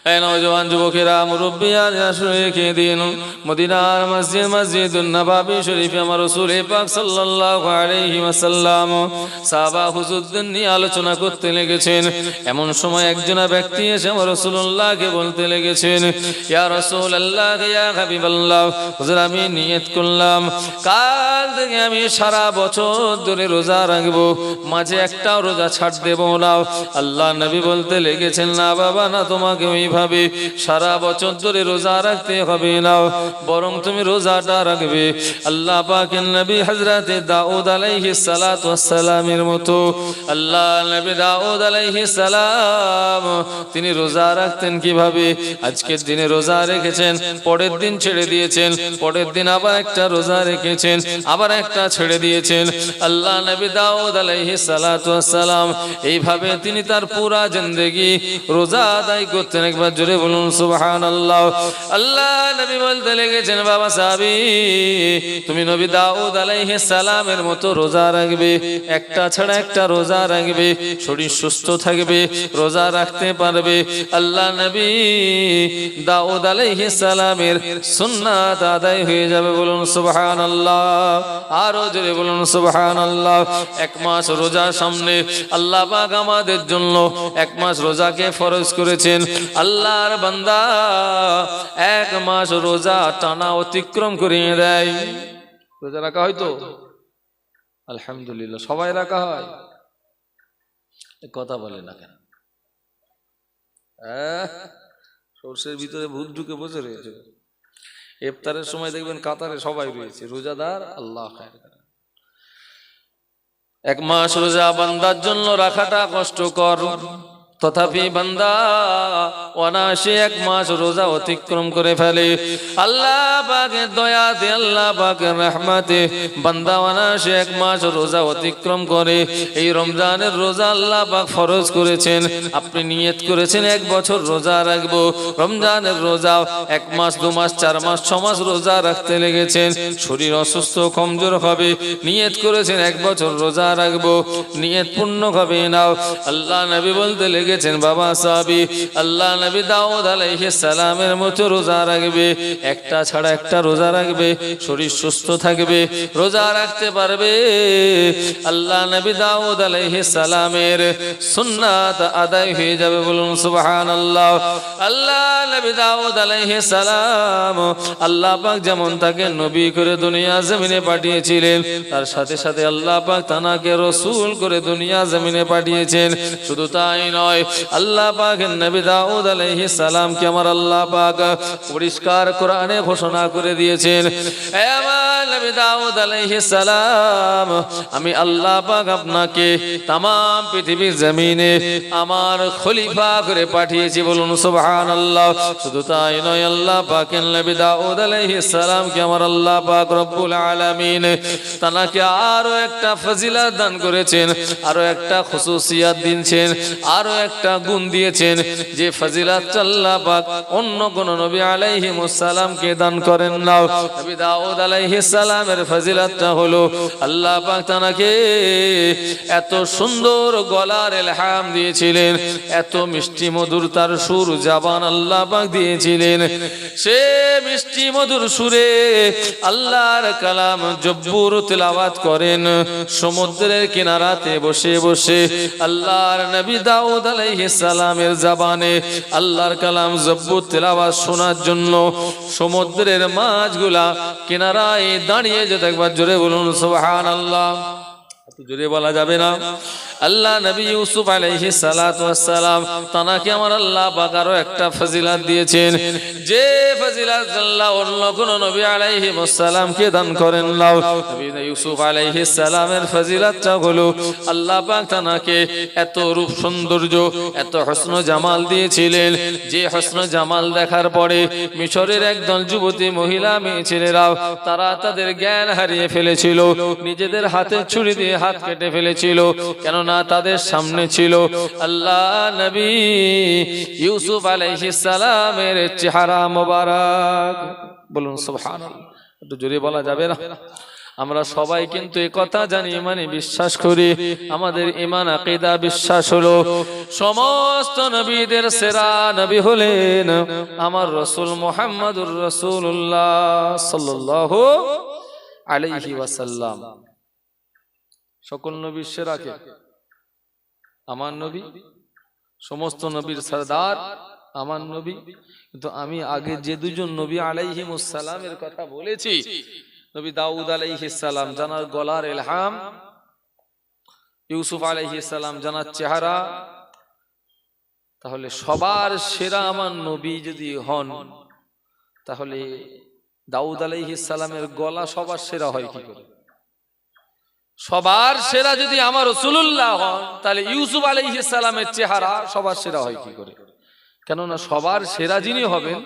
এ নওজওয়ান যুবকেরা, মুরব্বিয়ান, রেখে দিন মদিনার মসজিদুন নববী শরীফে আমার রাসূল পাক সাল্লাল্লাহু আলাইহি ওয়াসাল্লাম সাহাবা হুজুরদের নিয়ে আলোচনা করতে লেগেছেন। এমন সময় একজন ব্যক্তি এসে আমার রাসূলুল্লাহকে বলতে লেগেছেন, ইয়া রাসূলুল্লাহ, ইয়া হাবিবাল্লাহ, হুজুর আমি নিয়ত করলাম কাল থেকে আমি সারা বছর ধরে রোজা রাখবো, মাঝে একটাও রোজা ছাড় দেব না। আল্লাহ নবী বলতে লেগেছেন, না বাবা না, তোমাকে ওইভাবে সারা বছর ধরে রোজা রাখতে হবে না, বরং তুমি রোজাটা রাখবে আল্লাহ পাকের নবী হযরতে দাউদ আলাইহিস সালাতু ওয়াস সালামের মতো। আল্লাহ নবী দাউদ আলাইহিস সালাম তিনি রোজা রাখতেন কিভাবে? আজকের দিনে রোজা রেখেছেন, পরের দিন ছেড়ে দিয়েছেন, পরের দিন আবার একটা রোজা রেখেছেন, আবার একটা ছেড়ে দিয়েছেন। আল্লাহ নবী দাউদ আলাইহিস সালাতু ওয়াস সালাম এইভাবে তিনি তার পুরা জিন্দেগি রোজা আদায় করতেন। একবার জোরে বলুন সুবহানাল্লাহ। আল্লাহ নবী বলতে লেগেছেন, বাবা সাহাবী, তুমি নবী দাউদ আলাইহিস সালামের মতো রোজা রাখবে, একটা ছাড়া একটা রোজা রাখবে, শরীর সুস্থ থাকবে, রোজা রাখতে পারবে। আল্লাহ নবী দাউদ আলাইহিস সালামের সুন্নাত আদায় হয়ে যাবে। বলুন সুবহানাল্লাহ, আরো জোরে বলুন সুবহানাল্লাহ। এক মাস রোজা সামনে, আল্লাহ পাক আমাদের জন্য এক মাস রোজাকে ফরজ করেছেন। আল্লাহর বান্দা এক মাস রোজা টানা অতিক্রম করিয়ে দেয়। রোজা রাখা হয় তো? আলহামদুলিল্লাহ, সবাই রাখা হয়। কথা বলে না কেন? সরষের ভিতরে ভূত ঢুকে বসে রয়েছে। ইফতারের সময় দেখবেন কাতারে সবাই রয়েছে রোজাদার। আল্লাহ খায়ের করেন। এক মাস রোজা বান্দার জন্য রাখাটা কষ্টকর, তথাপি বান্দা অনায়াসে এক মাস রোজা অতিক্রম করে ফেলে। আল্লাহ পাকের দয়াতে, আল্লাহ পাকের রহমতে বান্দা অনায়াসে এক মাস রোজা অতিক্রম করে। এই রমজানের রোজা আল্লাহ পাক ফরজ করেছেন। আপনি নিয়ত করেছেন এক বছর রোজা রাখবো, রমজানের রোজা এক মাস, 2 মাস, 4 মাস, 6 মাস রোজা রাখতে লেগেছেন। শরীর অসুস্থ কমজোর হবে, নিয়ত করেছেন এক বছর রোজা রাখবো, নিয়ত পূর্ণ হবে না। আল্লাহ নবী বলতে লেগেছেন, বাবা সাহাবী, আল্লাহ নবী দাউদ আলাইহিস সালামের মতো রোজা রাখবে, একটা ছাড়া একটা রোজা রাখবে, শরীর সুস্থ থাকবে, রোজা রাখতে পারবে। আল্লাহ নবী দাউদ আলাইহিস সালামের সুন্নাত আদায় হয়ে যাবে। বলুন সুবহানাল্লাহ। আল্লাহ নবী দাউদ আলাইহিস সালাম আল্লাহ পাক যেমন তাকে নবী করে দুনিয়া জমিনে পাঠিয়েছিলেন, তার সাথে সাথে আল্লাহ পাক তাকে রাসূল করে দুনিয়া জমিনে পাঠিয়েছেন। শুধু তাই নয়, আল্লাহ পাকের নবী দাউদ আলাইহিস সালামকে আমার আল্লাহ পাক পরিষ্কার কোরআনে ঘোষণা করে দিয়েছেন, হে আমার নবী দাউদ আলাইহিস সালাম, আমি আল্লাহ পাক আপনাকে তাম পৃথিবীর জমিনে আমার খলিফা করে পাঠিয়েছি। বলুন সুবহানাল্লাহ। শুধু তাই নয়, আল্লাহ পাকের নবী দাউদ আলাইহিস সালামকে আমার আল্লাহ পাক রব্বুল আলামিন তাকে আরো একটা ফজিলত দান করেছেন, আরো একটা খুসুসিয়াত দিয়েছেন, আরো একটা গুণ দিয়েছেন, যে ফজিলত আল্লাহ পাক অন্য কোন নবী আলাইহিস সালামকে দান করেন না। নবী দাউদ আলাইহিস সালামের ফজিলতটা হলো আল্লাহ পাক তাকে এত সুন্দর গলার ইলহাম দিয়েছিলেন, এত মিষ্টি মধুর তার সুর জবান আল্লাহ পাক দিয়েছিলেন। সে মিষ্টি মধুর সুরে আল্লাহর কালাম জব্বুর তিলাওয়াত করেন সমুদ্রের কিনারাতে বসে বসে। আল্লাহর নবী দাউদ আলাইহিস সালামের জবানে আল্লাহর কালাম জব্বুর তিলাওয়াত শোনার জন্য সমুদ্রের মাছগুলা কিনারায় দাঁড়িয়ে যেত। একবার জোরে বলুন সুবহানাল্লাহ। জোরে বলা যাবে না? আল্লাহ নবী ইউসুফ আলাইহিস সালাতু ওয়াস সালাম তাকে আমার আল্লাহ পাক আরো একটা ফজিলত দিয়েছেন, যে ফজিলত আল্লাহ অন্য কোন নবী আলাইহিস সালামকে দান করেন না। নবী ইউসুফ আলাইহিস সালামের ফজিলতটা হলো আল্লাহ পাক তাকে এত রূপ সৌন্দর্য, এত হসন জামাল দিয়েছিলেন, যে হসন জামাল দেখার পরে মিশরের একদল যুবতী মহিলা মেয়ে ছেলেরাও তারা তাদের জ্ঞান হারিয়ে ফেলেছিল, নিজেদের হাতে ছুরি দিয়ে হাত কেটে ফেলেছিল। কেননা তাদের সামনে ছিল আল্লাহ নবী ইউসুফ আলাইহিস সালামের চেহারা মোবারক। বলুন সুবহানাল্লাহ। একটু জোরে বলা যাবে না? আমরা সবাই কিন্তু এই কথা জানি, মানে বিশ্বাস করি। আমাদের ঈমান আকীদা বিশ্বাস হলো সমস্ত নবীদের সেরা নবী হলেন আমার রাসূল মুহাম্মদুর রাসূলুল্লাহ সাল্লাল্লাহু আলাইহি ওয়াসাল্লাম। সকল নবীর সেরা কে? আমার নবী। সমস্ত নবীর সরদার আমার নবী। কিন্তু আমি আগে যে দুজন নবী আলাইহিমুস সালামের কথা বলেছি, নবী দাউদ আলাইহিস সালাম জানার গলার ইলহাম, ইউসুফ আলাইহিস সালাম জানার চেহারা, তাহলে সবার সেরা আমার নবী যদি হন, তাহলে দাউদ আলাইহিস সালামের গলা সবার সেরা হয় কি করে? সবার সেরা যদি আমার রাসূলুল্লাহ হন, তাহলে ইউসুফ আলাইহিস সালামের চেহারা সবার সেরা হয় কি করে? কেননা সবার সেরা যিনি হবেন,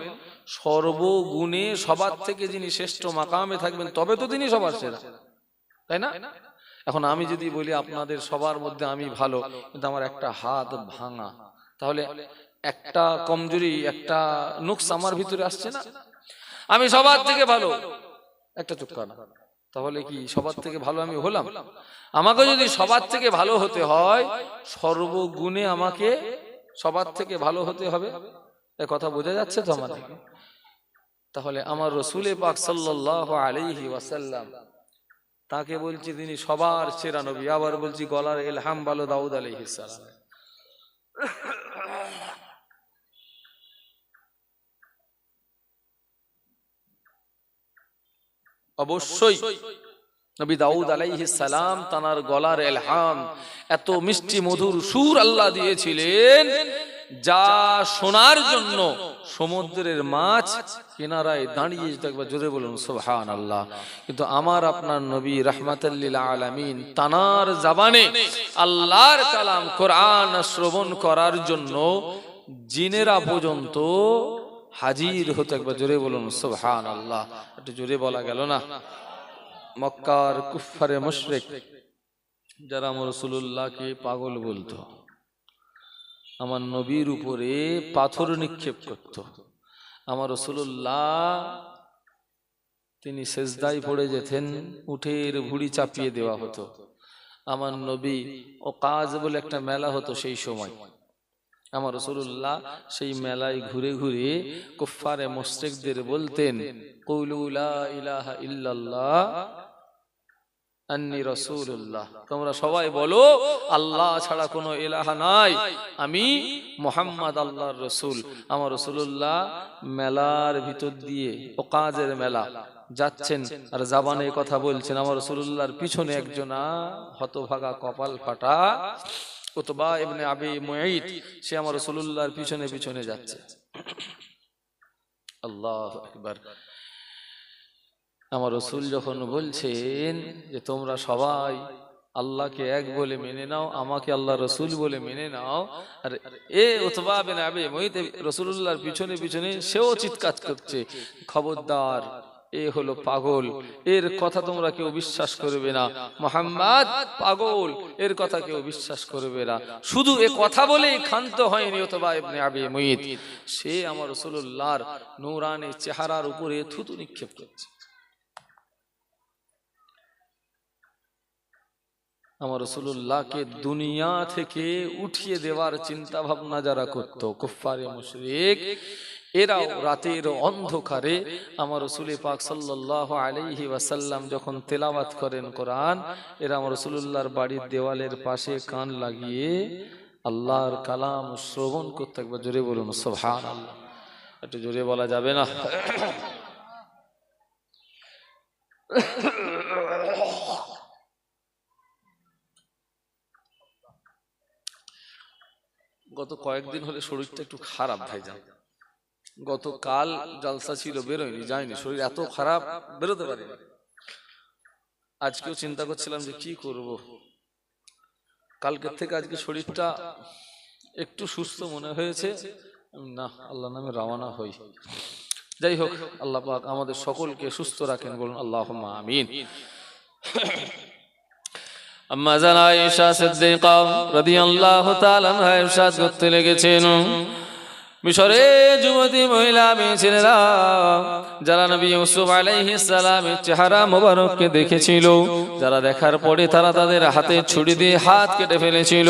সর্বগুণে সবার থেকে যিনি শ্রেষ্ঠ মাকামে থাকবেন, তবে তো তিনি সবার সেরা, তাই না? এখন আমি যদি বলি আপনাদের সবার মধ্যে আমি ভালো, কিন্তু আমার একটা হাত ভাঙা, তাহলে একটা কমজোরি, একটা নুকস আমার ভিতরে আসছে না? আমি সবার থেকে ভালো, একটা চোখ কানা, তাহলে কি সবার থেকে ভালো আমি হলাম? আমাকে যদি সবার থেকে ভালো হতে হয়, সর্বগুণে আমাকে সবার থেকে ভালো হতে হবে। এ কথা বোঝা যাচ্ছে তো আমাদের? তাহলে আমার রাসূল পাক সাল্লাল্লাহু আলাইহি ওয়াসাল্লাম, তাকে বলছি তিনি সবার সেরা নবী। আবার বলছি গলার ইলহাম ভালো দাউদ আলাইহিস সালাম। অবশ্যই নবী দাউদ আলাইহিস সালাম তানার গলার ইলহাম, এত মিষ্টি মধুর সুর আল্লাহ দিয়েছিলেন, যা শোনার জন্য সমুদ্রের মাছ কিনারায় দাঁড়িয়ে যেত। একবার জোরে বলুন সুবহানাল্লাহ। কিন্তু আমার আপনার নবী রাহমাতাল লিল আলামিন, তানার জবানে আল্লাহর কালাম কোরআন শ্রবণ করার জন্য জিনেরা পর্যন্ত হাজির হতো। একবার জোরে বলুন সুবহানাল্লাহ। একটু জোরে বলা গেল না? মক্কার কুফফারে মুশরিক যারা আমার রাসূলুল্লাহকে পাগল বলতো, আমার নবীর উপরে পাথর নিক্ষেপ করত, আমার রাসূলুল্লাহ তিনি সেজদায় পড়ে যেতেন, উটের ভুঁড়ি চাপিয়ে দেওয়া হতো। আমার নবী ওকাজ বলে একটা মেলা হতো সেই সময়, আমার রাসূলুল্লাহ সেই মেলায় ঘুরে ঘুরে কুফফারে মুশরিকদের বলতেন, কুলু লা ইলাহা ইল্লাল্লাহ আন্নী রাসূলুল্লাহ, তোমরা সবাই বলো আল্লাহ ছাড়া কোনো ইলাহা নাই, আমি মুহাম্মদ আল্লাহর রাসূল। আমার রাসূলুল্লাহ মেলার ভিতর দিয়ে, ওকাজের মেলা যাচ্ছেন আর জবানে কথা বলছেন। আমার রাসূলুল্লাহর পিছনে একজনা হতভাগা কপাল ফাটা উতবা ইবনে আবি মুঈত, সে আমার রাসূলুল্লাহর পিছনে পিছনে যাচ্ছে। আল্লাহু আকবার। আমার রাসূল যখন বলছেন যে তোমরা সবাই আল্লাহকে এক বলে মেনে নাও, আমাকে আল্লাহ রাসূল বলে মেনে নাও, আর এ উতবা বিন আবি মুঈত রাসূলুল্লাহর পিছনে পিছনে সেও চিৎকার করছে, খবরদার, এ হলো পাগল, এর কথা তোমরা কেউ বিশ্বাস করবে না, মুহাম্মদ পাগল, এর কথা কেউ বিশ্বাস করবে না। শুধু এ কথা বলেই ক্ষান্ত হয়নি উতবা ইবনে আবি মুঈত, সে আমার রাসূলুল্লাহর নূরানি চেহারার উপরে থুতু নিক্ষেপ করছে। আমার রাসূলুল্লাহকে দুনিয়া থেকে উঠিয়ে দেওয়ার চিন্তা ভাবনা যারা করত, কুফফারে মুশরিক, এরাও রাতের অন্ধকারে আমার রাসূল পাক সাল্লাল্লাহু আলাইহি ওয়াসাল্লাম যখন তেলাওয়াত করেন কোরআন, এরা আমার রাসূলুল্লাহর বাড়ির দেওয়ালের পাশে কান লাগিয়ে আল্লাহর কালাম শ্রবণ করতে। একবার জোরে বলুন সুবহানাল্লাহ। একটু জোরে বলা যাবে না? গত কয়েকদিন হলে শরীরটা একটু খারাপ ভাইজান। গতকাল জলসা ছিল, বেরোয়নি, যায়নি, শরীর এত খারাপ বেরোতে পারিনি। আজকেও চিন্তা করছিলাম যে কি করব, কালকের থেকে আজকে শরীরটা একটু সুস্থ মনে হয়েছে, না আল্লাহর নামে রওনা হই। যাই হোক, আল্লাহ পাক আমাদের সকলকে সুস্থ রাখেন, বলুন আল্লাহুম্মা আমিন। আম্মা জান আয়েশা সিদ্দিকা রাদিয়াল্লাহু তাআলা আনহা ইরশাদ করতে লেগেছেন, মিশরে যুবতী মহিলা মেয়ে ছেলেরা যারা নবী ইউসুফ আলাইহিস সালামের চেহারা মোবারককে দেখেছিল, যারা দেখার পরে তারা তাদের হাতে ছুরি দিয়ে হাত কেটে ফেলেছিল,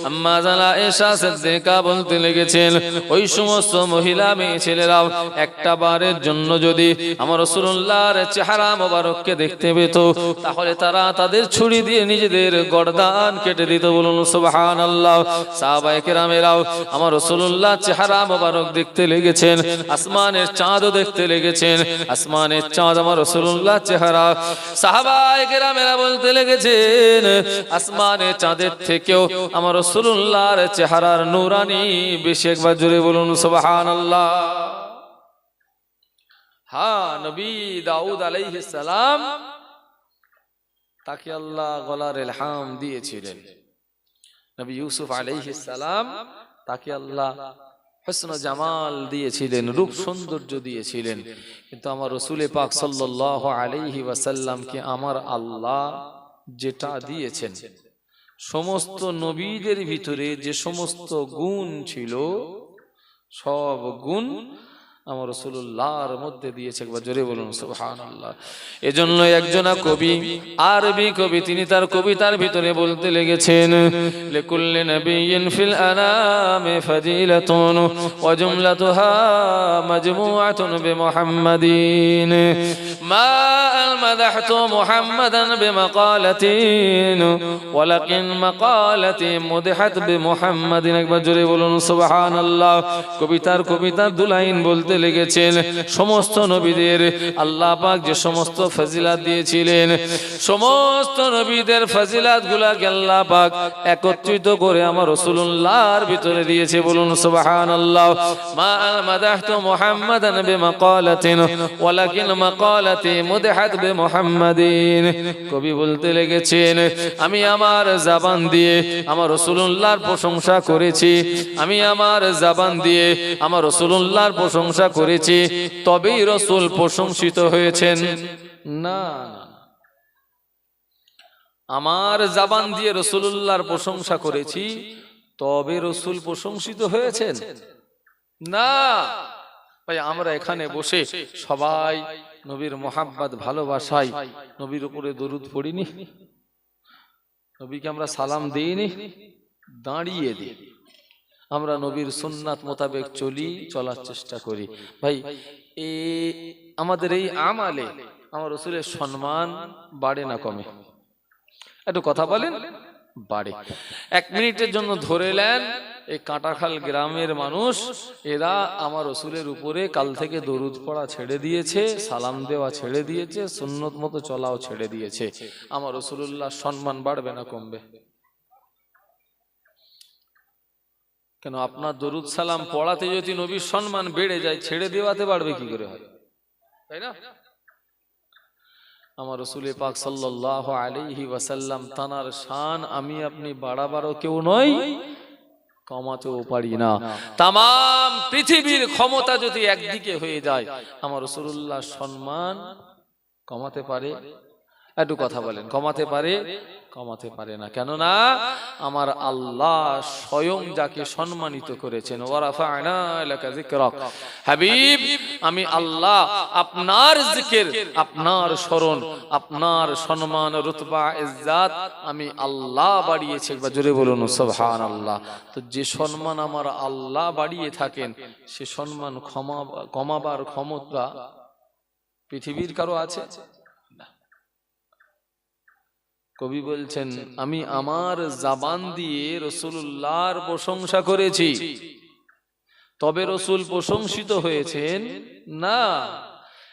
আম্মা জানা আয়েশা সিদ্দিকা বলতে লেগেছেন, ওই সমস্ত মহিলা মেয়ে ছেলেরাও একটা বারের জন্য যদি আমার রাসূলুল্লাহর চেহারা মোবারককে দেখতে পেত, তাহলে তারা তাদের ছুরি দিয়ে নিজেদের গর্দান কেটে দিত। বলুন সুবহানাল্লাহ। সাহাবায়ে কেরামেরাও আমার রাসূলুল্লাহ চেহারা মোবারক দেখতে লেগেছেন, আসমানের চাঁদও দেখতে লেগেছেন, আসমানের চাঁদ আমার রাসূলুল্লাহ চেহারা। সাহাবায়ে কেরামেরা বলতে লেগেছেন, আসমানের চাঁদের থেকেও আমার রাসূলুল্লাহর চেহারার নূরানি বেশি। একবার জোরে বলুন সুবহানাল্লাহ। হ্যাঁ, নবী দাউদ আলাইহিস সালাম তাকে আল্লাহ গলার ইলহাম দিয়েছিলেন। নবী ইউসুফ আলাইহিস সালাম তাকে আল্লাহ হুসন জামাল দিয়েছিলেন, রূপ সৌন্দর্য দিয়েছিলেন। কিন্তু আমার রাসূল পাক সাল্লাল্লাহু আলাইহি ওয়াসাল্লামকে আমার আল্লাহ যেটা দিয়েছেন, সমস্ত নবীদের ভিতরে যে সমস্ত গুণ ছিল, সব গুণ আমার রাসূলুল্লাহর মধ্যে দিয়েছে। একবার জোরে বলুন সুবহানাল্লাহ। এজন্য একজনা কবি, আরবি কবি, তিনি তার কবিতার ভিতরে বলতে লেগেছেন, লিকুল্লি নাবিয়্যিন ফিল আনামি ফাজিলাতুন ওয়া জুমলাতুহা মাজমুআতুন বিমুহাম্মাদিন মা মাদাহতু মুহাম্মাদান বিমাকালাতিন ওয়ালাকিন মাকালাতি মুদহাত বিমুহাম্মাদিন। একবার জোরে বলুন সুবহানাল্লাহ। কবিতার দুলাইন বলতে লেগেছেন, সমস্ত নবীদের আল্লাহ পাক যে সমস্ত ফজিলাত দিয়েছিলেন, সমস্ত নবীদের ফজিলাত গুলাকে আল্লাহ পাক একত্রিত করে আমার রাসূলুল্লাহর ভিতরে দিয়েছে। বলুন সুবহানাল্লাহ। মা মাদাহতু মুহাম্মাদান বিমাকালাতিন ওয়ালাকিন মাকালাতি মুদহাত বিমুহাম্মাদিন। কবি বলতে লেগেছেন, আমি আমার জবান দিয়ে আমার রাসূলুল্লাহর প্রশংসা করেছি, আমি আমার জবান দিয়ে আমার রাসূলুল্লাহর প্রশংসা করেছি, তবেই রাসূল প্রশংসিত হয়েছেন না। আমার জবান দিয়ে রাসূলুল্লাহর প্রশংসা করেছি, তবে রাসূল প্রশংসিত হয়েছেন না। ভাই, আমরা এখানে বসে সবাই নবীর মোহাব্বত ভালোবাসায় নবীর উপরে দরুদ পড়িনি, নবীকে আমরা সালাম দেইনি, দাঁড়িয়ে দিই, আমরা নবীর সুন্নাত মোতাবেক চলার চেষ্টা করি। ভাই, আমাদের এই আমালে আমার রাসূলের সম্মান বাড়ে না কমে? একটু কথা বলেন। বাড়ে। 1 মিনিটের জন্য ধরে নেন, এই কাঁটাখাল গ্রামের মানুষ, এরা আমার রাসূলের উপরে কাল থেকে দরুদ পড়া ছেড়ে দিয়েছে, সালাম দেওয়া ছেড়ে দিয়েছে, সুন্নত মতো চলাও ছেড়ে দিয়েছে। আমার রাসূলুল্লাহর সম্মান বাড়বে না কমবে? কেন? আপনার দরুদ সালাম পড়াতে যদি নবীর সম্মান বেড়ে যায়, ছেড়ে দেওয়াতে বাড়বে কি করে হয়? তাই না? আমার রাসূল পাক সাল্লাল্লাহু আলাইহি ওয়াসাল্লাম, তানার শান আমি আপনি বাড়াবারও কেউ নয়, কমাতেও পারি না। তাম পৃথিবীর ক্ষমতা যদি একদিকে হয়ে যায়, আমার রাসূলুল্লাহর সম্মান কমাতে পারে? একটু কথা বলেন। কমাতে পারে? কমাতে পারে না। কেননা আমার আল্লাহ স্বয়ং যাকে সম্মানিত করেছেন, ওয়ারাফা'না লাকা যিকরাক, হাবিব, আমি আল্লাহ আপনার জিকির, আপনার স্মরণ, আপনার সম্মান, রুতবা, ইজ্জত আমি আল্লাহ বাড়িয়েছি। একবার জোরে বলুন সুবহানাল্লাহ। তো যে সম্মান আমার আল্লাহ বাড়িয়ে থাকেন, সে সম্মান কমাবার ক্ষমতা পৃথিবীর কারো আছে? কবি বলছেন, আমি আমার জবান দিয়ে রাসূলুল্লাহর প্রশংসা করেছি, তবে রাসূল প্রশংসিত হয়েছেন না।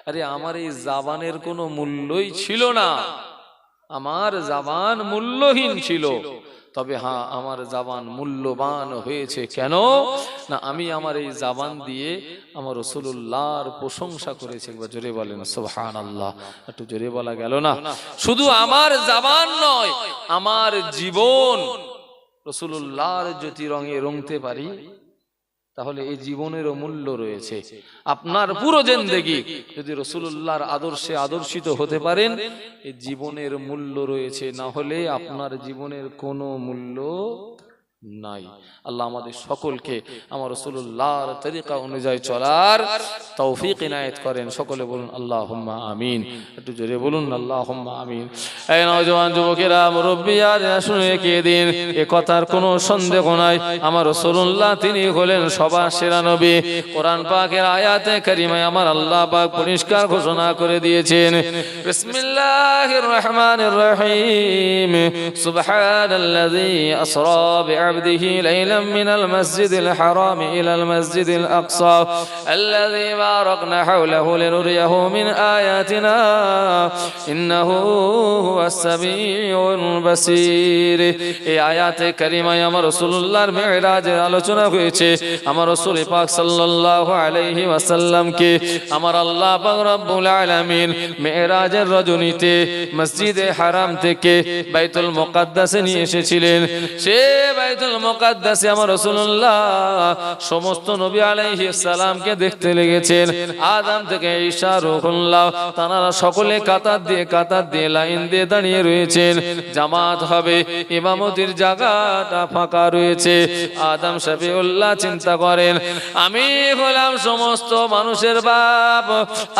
আরে, আমার এই জবানের কোনো মূল্যই ছিল না, আমার জবান মূল্যহীন ছিল। তবে হ্যাঁ, আমার জবান মূল্যবান হয়েছে। কেন না? আমি আমার এই জবান দিয়ে আমার রাসূলুল্লাহর প্রশংসা করেছি। একবার জোরে বলেন সুবহানাল্লাহ। একটু জোরে বলা গেল না? শুধু আমার জবান নয়, আমার জীবন রাসূলুল্লাহর যদি রঙে রঙতে পারি, তাহলে এই জীবনেরও মূল্য রয়েছে। আপনার পুরো জিন্দেগি যদি রাসূলুল্লাহর আদর্শে আদর্শিত হতে পারেন, এই জীবনের মূল্য রয়েছে। না হলে আপনার জীবনের কোনো মূল্য নাই। আল্লাহ আমাদের সকলকে আমার রাসূলুল্লাহর তরিকা অনুযায়ী চলার তৌফিক ইনায়েত করেন। সকলে বলুন আল্লাহুম্মা আমিন। একটু জোরে বলুন আল্লাহুম্মা আমিন। এই নওজোয়ান যুবকেরা, মুরব্বিয়ারা, শুনে রেখে দিন, এ কথার কোনো সন্দেহ নাই, আমার রাসূলুল্লাহ তিনি হলেন সবার সেরা নবী। কোরআন পাকের আয়াতে কারিমায় আমার আল্লাহ পাক পরিষ্কার ঘোষণা করে দিয়েছেন, বিসমিল্লাহির রহমানির রহিম, সুবহানাল্লাযী আসরা بعبده ليلا من المسجد الحرام إلى المسجد الأقصى الذي باركنا حوله لنريه من آياتنا إنه هو السميع البصير। এই আয়াতে কারিমায় আমার রাসূলুল্লাহর মিরাজের আলোচনা হয়েছে। আমার রাসূল পাক সাল্লাল্লাহু আলাইহি ওয়াসাল্লামকে আমার আল্লাহ পাক রব্বুল আলামিন মিরাজের রজনীতে মসজিদে হারাম থেকে বাইতুল মুকাদ্দাসে নিয়ে এসেছিলেন। সে বাইতুল মুকাদ্দাসে আমার রাসূলুল্লাহ সমস্ত নবী আলাইহিস সালামকে দেখতে লেগেছেন। আদম থেকে ঈসা, রূহুল্লাহ, তারা সকলে কাতার দিয়ে লাইন দিয়ে দাঁড়িয়ে রয়েছেন। জামাত হবে, ইমামতির জায়গাটা ফাঁকা রয়েছে। আদম শফিউল্লাহ চিন্তা করেন, আমি হলাম সমস্ত মানুষের বাপ,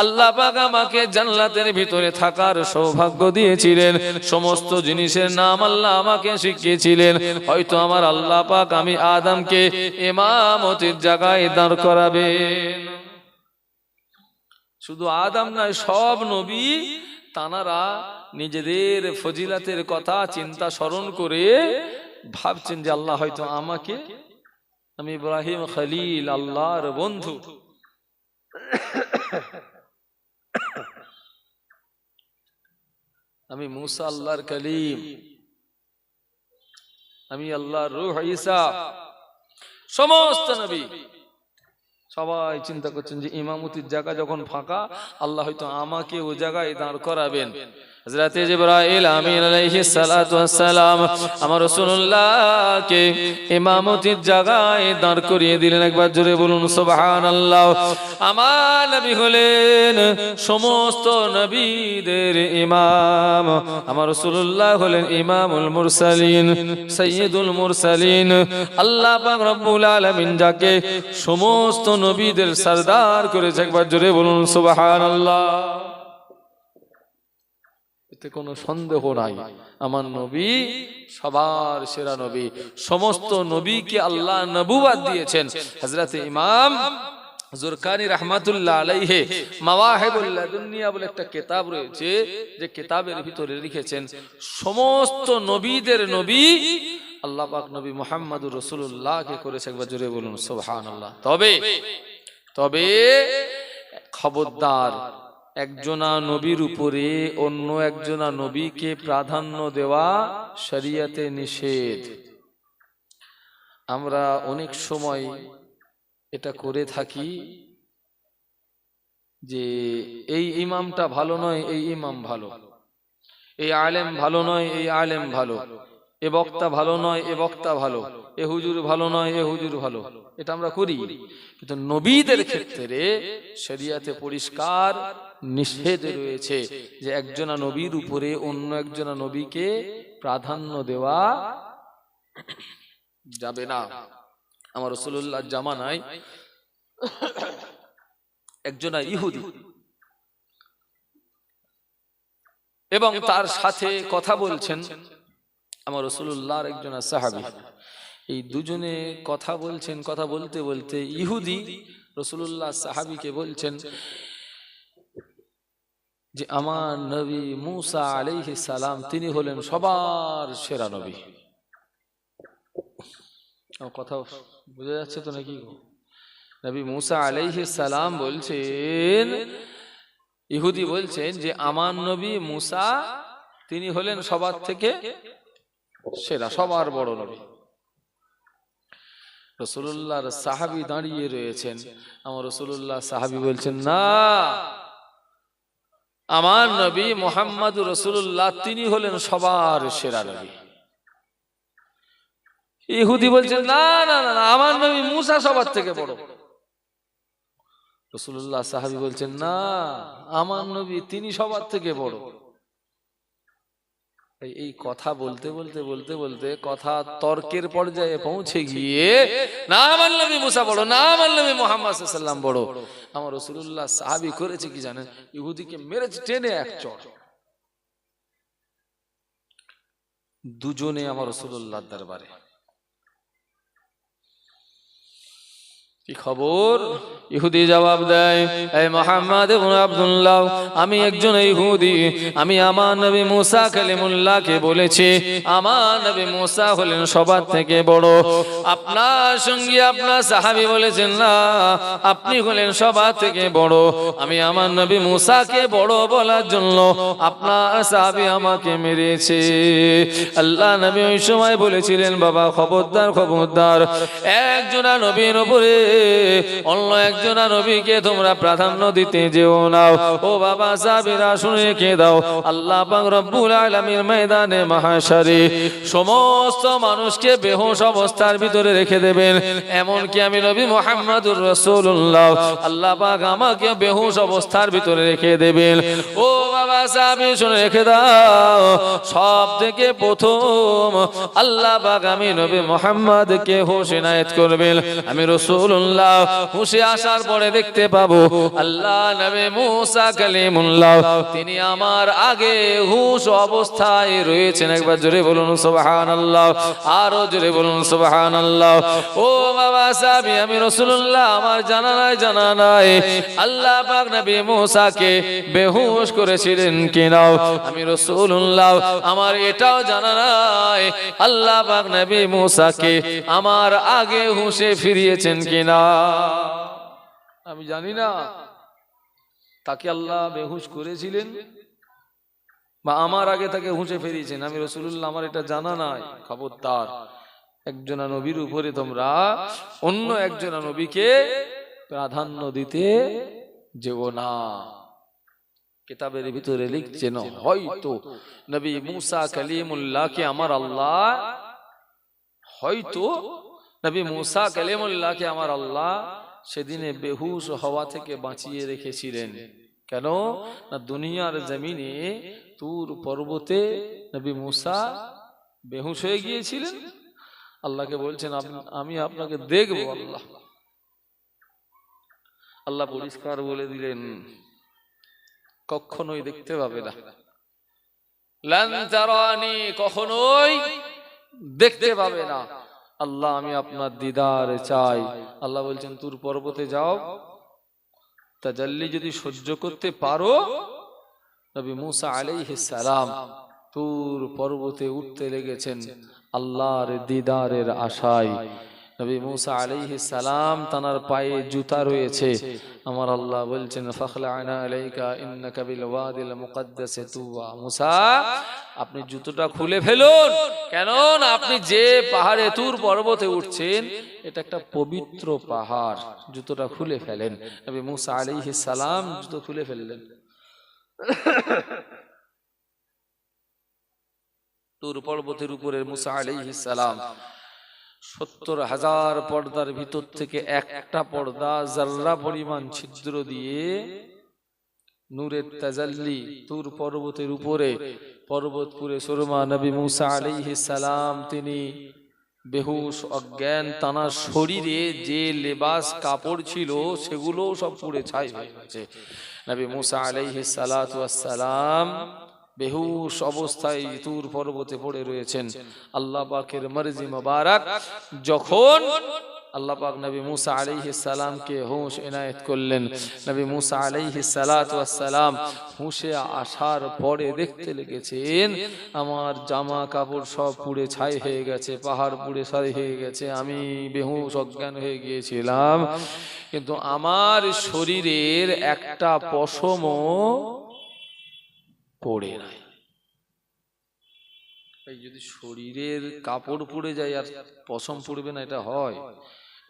আল্লাহ পাক আমাকে জান্নাতের ভিতরে থাকার সৌভাগ্য দিয়েছিলেন, সমস্ত জিনিসের নাম আল্লাহ আমাকে শিখিয়েছিলেন, হয়তো আমার আল্লাহ পাক আমি আদমকে ইমামতির জায়গায় দাঁড় করাবেন। শুধু আদম নয়, সব নবী তানারা নিজেদের ফজিলাতের কথা চিন্তা স্মরণ করে ভাবছেন যে আল্লাহ হয়তো আমাকে, আমি ইব্রাহিম খলিল আল্লাহর বন্ধু, আমি মুসা আল্লাহর কলিম, আমি আল্লাহর রূহ ঈসা, সমস্ত নবী সবাই চিন্তা করছেন যে ইমামতির জায়গা যখন ফাঁকা, আল্লাহ হয়তো আমাকে ওই জায়গায় দাঁড় করাবেন। হযরত জিবরাইল আমিন আলাইহিস সালাতু ওয়াস সালাম আমার রাসূলুল্লাহকে ইমামতির জায়গায় দাঁড় করিয়ে দিলেন। একবার জোরে বলুন সুবহানাল্লাহ। আমার নবী হলেন সমস্ত নবীদের ইমাম, আমার রাসূলুল্লাহ হলেন ইমামুল মুরসালিন, সাইয়্যিদুল মুরসালিন। আল্লাহ পাক রব্বুল আলামিন যাকে সমস্ত নবীদের সরদার করেছে, একবার জোরে বলুন সুবহানাল্লাহ। এতে কোনো সন্দেহ নাই, আমার নবী সবার সেরা নবী। সমস্ত নবীকে আল্লাহ নবুয়ত দিয়েছেন। হযরত ইমাম জুরকানি রাহমাতুল্লাহ আলাইহি মাওয়াহিবুল লাদুনিয়া বলে একটা কিতাব রয়েছে, যে কিতাবের ভিতরে লিখেছেন সমস্ত নবীদের নবী আল্লাহ পাক নবী মুহাম্মদুর রাসূলুল্লাহকে করেছে। একবার জোরে বলুন সুবহানাল্লাহ। তবে খবরদার, একজনা নবীর উপরে অন্য একজনা নবীকে প্রাধান্য দেওয়া শরীয়তে নিষেধ। আমরা অনেক সময় এটা করে থাকি যে এই ইমামটা ভালো নয়, এই ইমাম ভালো, এই আলেম ভালো নয়, এই আলেম ভালো, এ বক্তা ভালো নয়, এ বক্তা ভালো, এ হুজুর ভালো নয়, এ হুজুর ভালো। এটা আমরা করি, কিন্তু নবীদের ক্ষেত্রে শরীয়তে পরিষ্কার নিষেধ রয়েছে যে একজনা নবীর উপরে অন্য একজনা নবীকে প্রাধান্য দেওয়া যাবে না। আমার রাসূলুল্লাহর জামানায় একজনা ইহুদি এবং তার সাথে কথা বলছেন আমার রাসূলুল্লাহর একজনা সাহাবী। এই দুজনে কথা বলছেন, কথা বলতে বলতে ইহুদি রাসূলুল্লাহ সাহাবীকে বলছেন যে আমার নবী মুসা আলাইহিস সালাম তিনি হলেন সবার সেরা নবী। কথা বুঝা যাচ্ছে তো নাকি? নবী মুসা আলাইহিস সালাম বলছেন, ইহুদি বলছেন যে আমার নবী মুসা তিনি হলেন সবার থেকে সেরা, সবার বড় নবী। রাসূলুল্লাহর সাহাবী দাঁড়িয়ে রয়েছেন, আমার রাসূলুল্লাহ সাহাবী বলছেন না, আমার নবী মুহাম্মদুর রাসূলুল্লাহ তিনি হলেন সবার সেরা নবী। ইহুদি বলছেন না না না, আমার নবী মুসা সবার থেকে বড়। রাসূলুল্লাহ সাহাবী বলছেন না, আমার নবী তিনি সবার থেকে বড়। এই কথা বলতে বলতে বলতে বলতে কথা তর্কের পর্যায়ে পৌঁছে গিয়ে না আমার নবী মুসা বড়, না আমার নবী মুহাম্মদ সাল্লাল্লাহু আলাইহি ওয়াসাল্লাম বড়, আমার রাসূলুল্লাহ সাহাবী করেছে কি জানেন? ইহুদিকে মেরেছে টেনে এক চড়। দুজনে আমার রাসূলুল্লাহর দরবারে। কি খবর? ইহুদি জবাব দেয়, এই মুহাম্মদ ইবনে আব্দুল্লাহ, আমি একজন ইহুদি, আমি আমার নবী মুসা কালিমুল্লাহকে বলেছি আমার নবী মুসা হলেন সবার থেকে বড়। আপনার সঙ্গে আপনার সাহাবী বলেছেন না, আপনি হলেন সবার থেকে বড়। আমি আমার নবী মুসাকে বড় বলার জন্য আপনার সাহাবী আমাকে মেরেছে। আল্লাহ নবী ওই সময় বলেছিলেন, বাবা খবরদার খবরদার, একজনা নবীর উপরে অন্য একজনা নবীকে তোমরা প্রাধান্য দিতে যেও না। ও বাবা সাহাবীরা শুনে রেখে দাও, আল্লাহ পাক রব্বুল আলামিন ময়দানে মাহশারে সমস্ত মানুষকে বেহুশ অবস্থার ভিতরে রেখে দেবেন। এমনকি আমি নবী মুহাম্মদুর রাসূলুল্লাহ, আল্লাহ পাক আমাকে বেহুশ অবস্থার ভিতরে রেখে দেবেন। ও বাবা সাহাবী শুনে রেখে দাও, সব থেকে প্রথম আল্লাহ পাক আমি নবী মুহাম্মদকে হুশ ইনায়েত করবেন। আমি রাসূলুল্লাহ হুশে আসার পরে দেখতে পাবো আল্লাহ নবী মুসা কালিমুল্লাহ তিনি আমার আগে হুশ অবস্থায় রয়েছেন। একবার জোরে বলুন সুবহানাল্লাহ, আরো জোরে বলুন সুবহানাল্লাহ। ও বাবা সাহাবী, আমি রাসূলুল্লাহ আমার জানা নাই আল্লাহ পাক নবী মুসাকে বেহুশ করেছিলেন কিনা। আমি রাসূলুল্লাহ আমার এটাও জানা নাই আল্লাহ পাক নবী মুসাকে আমার আগে হুশে ফিরিয়েছেন কিনা। আমি জানি না তাকে আল্লাহ বেহুশ করেছিলেন বা আমার আগে তাকে হুঁশে ফিরিয়েছেন। আমি রাসূলুল্লাহ আমার এটা জানা নাই। খবরদার, একজনা নবীর উপরে তোমরা অন্য একজনা নবীকে প্রাধান্য দিতে যেও না। কিতাবের ভিতরে লিখছেন, হয়তো নবী মুসা কালিমুল্লাহকে আমার আল্লাহ, হয়তো নবী মুসা কালিমুল্লাহকে আমার আল্লাহ সেদিনে বেহুশ হওয়া থেকে বাঁচিয়ে রেখেছিলেন। কেন না, দুনিয়ার জমিনে তুর পর্বতে নবী মুসা বেহুশ হয়ে গিয়েছিলেন। আল্লাহকে বলছেন, আমি আপনাকে দেখব। আল্লাহ পরিষ্কার বলে দিলেন, কখনোই দেখতে পাবে না। লান তারানি, কখনোই দেখতে পাবে না। আল্লাহ আমি আপনার দিদার চাই। আল্লাহ বলছেন, তুর পর্বতে যাও, তাজাল্লি যদি সহ্য করতে পারো। নবী মুসা আলাইহিস সালাম তুর পর্বতে উঠতে লেগেছেন আল্লাহর দিদারের আশায়। নবী মুসা আলাইহিস সালাম তানার পায়ে জুতা রয়েছে। আমার আল্লাহ বলছেন, ফাখলা'না আলাইকা ইন্নাকা বিল ওয়াদিল মুকদ্দাসে তুওয়া। মুসা, আপনি জুতোটা খুলে ফেলুন। কেন না, আপনি যে পাহাড়ে তুর পর্বতে উঠছেন এটা একটা পবিত্র পাহাড়। জুতোটা খুলে ফেলেন। নবী মুসা আলাইহিস সালাম জুতো খুলে ফেললেন। তুর পর্বতের উপরে মুসা আলাইহিস সালাম 70,000 পর্দার ভিতর থেকে একটা পর্দা জাররা পরিমাণ ছিদ্র দিয়ে নূরের তাজাল্লি তুর পর্বতের উপরে পর্বতপুরে সুরমা নবী মুসা আলাইহিস সালাম তিনি বেহুশ অজ্ঞান, তানার শরীরে যে লেবাস কাপড় ছিল সেগুলো সব পুড়ে ছাই হয়ে গেছে। নবী মুসা আলাইহিস সালাতু ওয়াস সালাম বেহুশ অবস্থায় তুর পর্বতে পড়ে রয়েছেন। আল্লাহ পাকের মর্জি মোবারক, যখন আল্লাহ পাক নবী মুসা আলাইহিস সালামকে হুঁশ ইনায়েত করলেন, নবী মুসা আলাইহিস সালাতু ওয়াস সালাম হুঁশে আসার পরে দেখতে লেগেছেন আমার জামা কাপড় সব পুড়ে ছাই হয়ে গেছে, পাহাড় পুড়ে ছাই হয়ে গেছে, আমি বেহুশ অজ্ঞান হয়ে গিয়েছিলাম, কিন্তু আমার শরীরের একটা পশমও পড়ে নাই। এই যদি শরীরের কাপড় পুড়ে যায় আর পশম পুড়বে না, এটা হয়?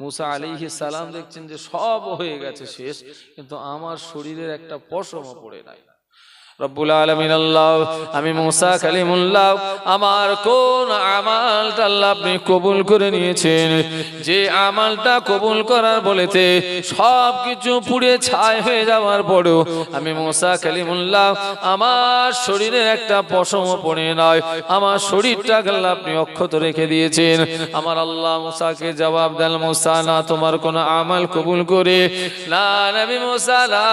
মুসা আলাইহিস সালাম দেখছেন যে সব হয়ে গেছে শেষ, কিন্তু আমার শরীরের একটা পশমও পড়ে নাই। রব্বুল আলামিন আল্লাহ, আমি মুসা কালিমুল্লাহ আমার কোন আমালটা আল্লাহ আপনি কবুল করে নিয়েছেন, যে আমালটা কবুল করার বলেতে সব কিছু পুড়ে ছাই হয়ে যাওয়ার পরেও আমি মুসা কালিমুল্লাহ আমার শরীরের একটা পশমও পড়ে নয়, আমার শরীরটাকে আল্লাহ আপনি অক্ষত রেখে দিয়েছেন। আমার আল্লাহ মুসাকে জবাব দেন, মুসা না তোমার কোন আমাল কবুল করে না নবী মুসা না,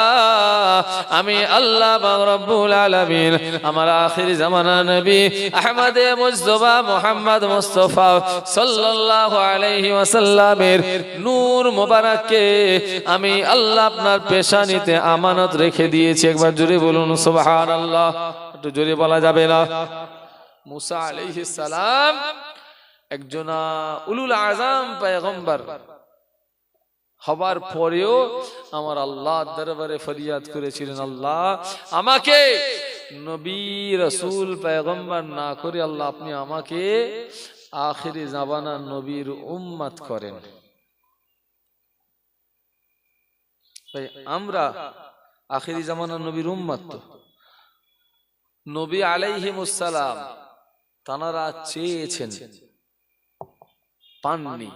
আমি আল্লাহ রব্বুল আলামিন আমার আখির জামানা নবী আহমদে মুজতবা মুহাম্মদ মুস্তাফা সাল্লাল্লাহু আলাইহি ওয়াসাল্লামের নূর মোবারককে আমি আল্লাহ আপনার পেশানিতে আমানত রেখে দিয়েছি। একবার জোরে বলুন সুবহানাল্লাহ। একটু জোরে বলা যাবে না? মুসা আলাইহিস সালাম একজন উলুল আযম পয়গম্বর হবার পরেও আমার আল্লাহ দরবারে ফরিয়াদ করেছিলেন, আল্লাহ আমাকে নবী রাসূল পয়গম্বর না করে আল্লাহ আপনি আমাকে আখিরি জামানার নবীর উম্মত করেন। ভাই আমরা আখিরি জামানার নবীর উম্মত, তো নবী আলাইহিমুস সালাম তানারা চেয়েছেন, পাননি।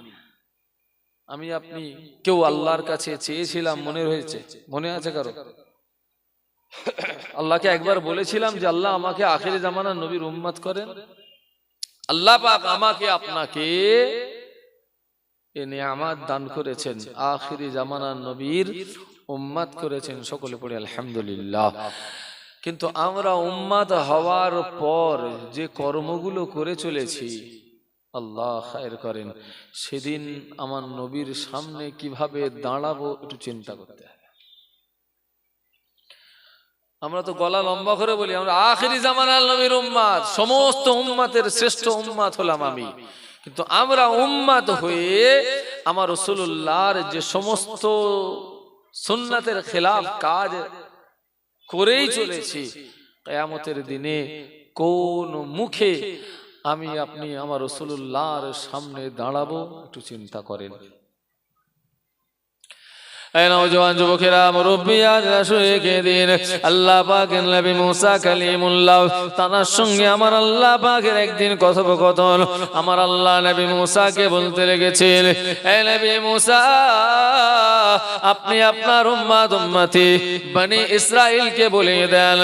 আমি আপনি কেউ আল্লাহর কাছে চেয়েছিলাম, মনে হয়েছে? মনে আছে কারো? আল্লাহকে একবার বলেছিলাম যে আল্লাহ আমাকে আখিরি জামানার নবীর উম্মত করেন। আল্লাহ পাক আমাকে আপনাকে এই নিয়ামত দান করেছেন, আখিরি জামানার নবীর উম্মত করেছেন। সকলে পড়ে আলহামদুলিল্লাহ। কিন্তু আমরা উম্মত হওয়ার পর যে কর্মগুলো করে চলেছি, আল্লাহ খায়ের করেন, সেদিন আমার নবীর সামনে কিভাবে দাঁড়াবো একটু চিন্তা করতে হবে। আমরা তো গলা লম্বা করে বলি আমরা আখিরি জামানার নবীর উম্মত, সমস্ত উম্মতের শ্রেষ্ঠ উম্মত হলাম আমি। কিন্তু আমরা উম্মত হয়ে আমার রাসূলুল্লাহর যে সমস্ত সুন্নাতের খেলাফ কাজ করেই চলেছি, কিয়ামতের দিনে কোন মুখে আমি আপনি আমার রাসূলুল্লাহর সামনে দাঁড়াবো একটু চিন্তা করেন। নওজওয়ান যুবকেরা, মুরব্বিয়ারা শুনে দিন, আল্লাহ পাকের নবী মুসা কালিমুল্লাহ তার সঙ্গে আমার আল্লাহ পাকের একদিন কথোপকথন। আমার আল্লাহ নবী মুসাকে বলতে লেগেছেন, হে নবী মুসা, আপনি আপনার উম্মতি বনি ইসরাইলকে বলে দেন,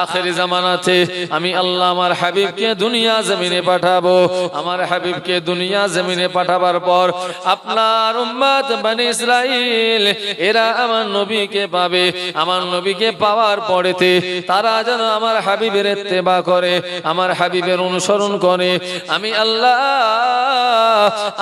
আখির জামানাতে আমি আল্লাহ আমার হাবিবকে দুনিয়া জমিনে পাঠাবো। আমার হাবিবকে দুনিয়া জমিনে পাঠাবার পর আপনার উম্মত বনি ইসরাইল এরা আমার নবীকে পাবে। আমার নবীকে পাওয়ার পরেতে তারা যেন আমার হাবিবের ইত্তেবা করে, আমার হাবিবের অনুসরণ করে। আমি আল্লাহ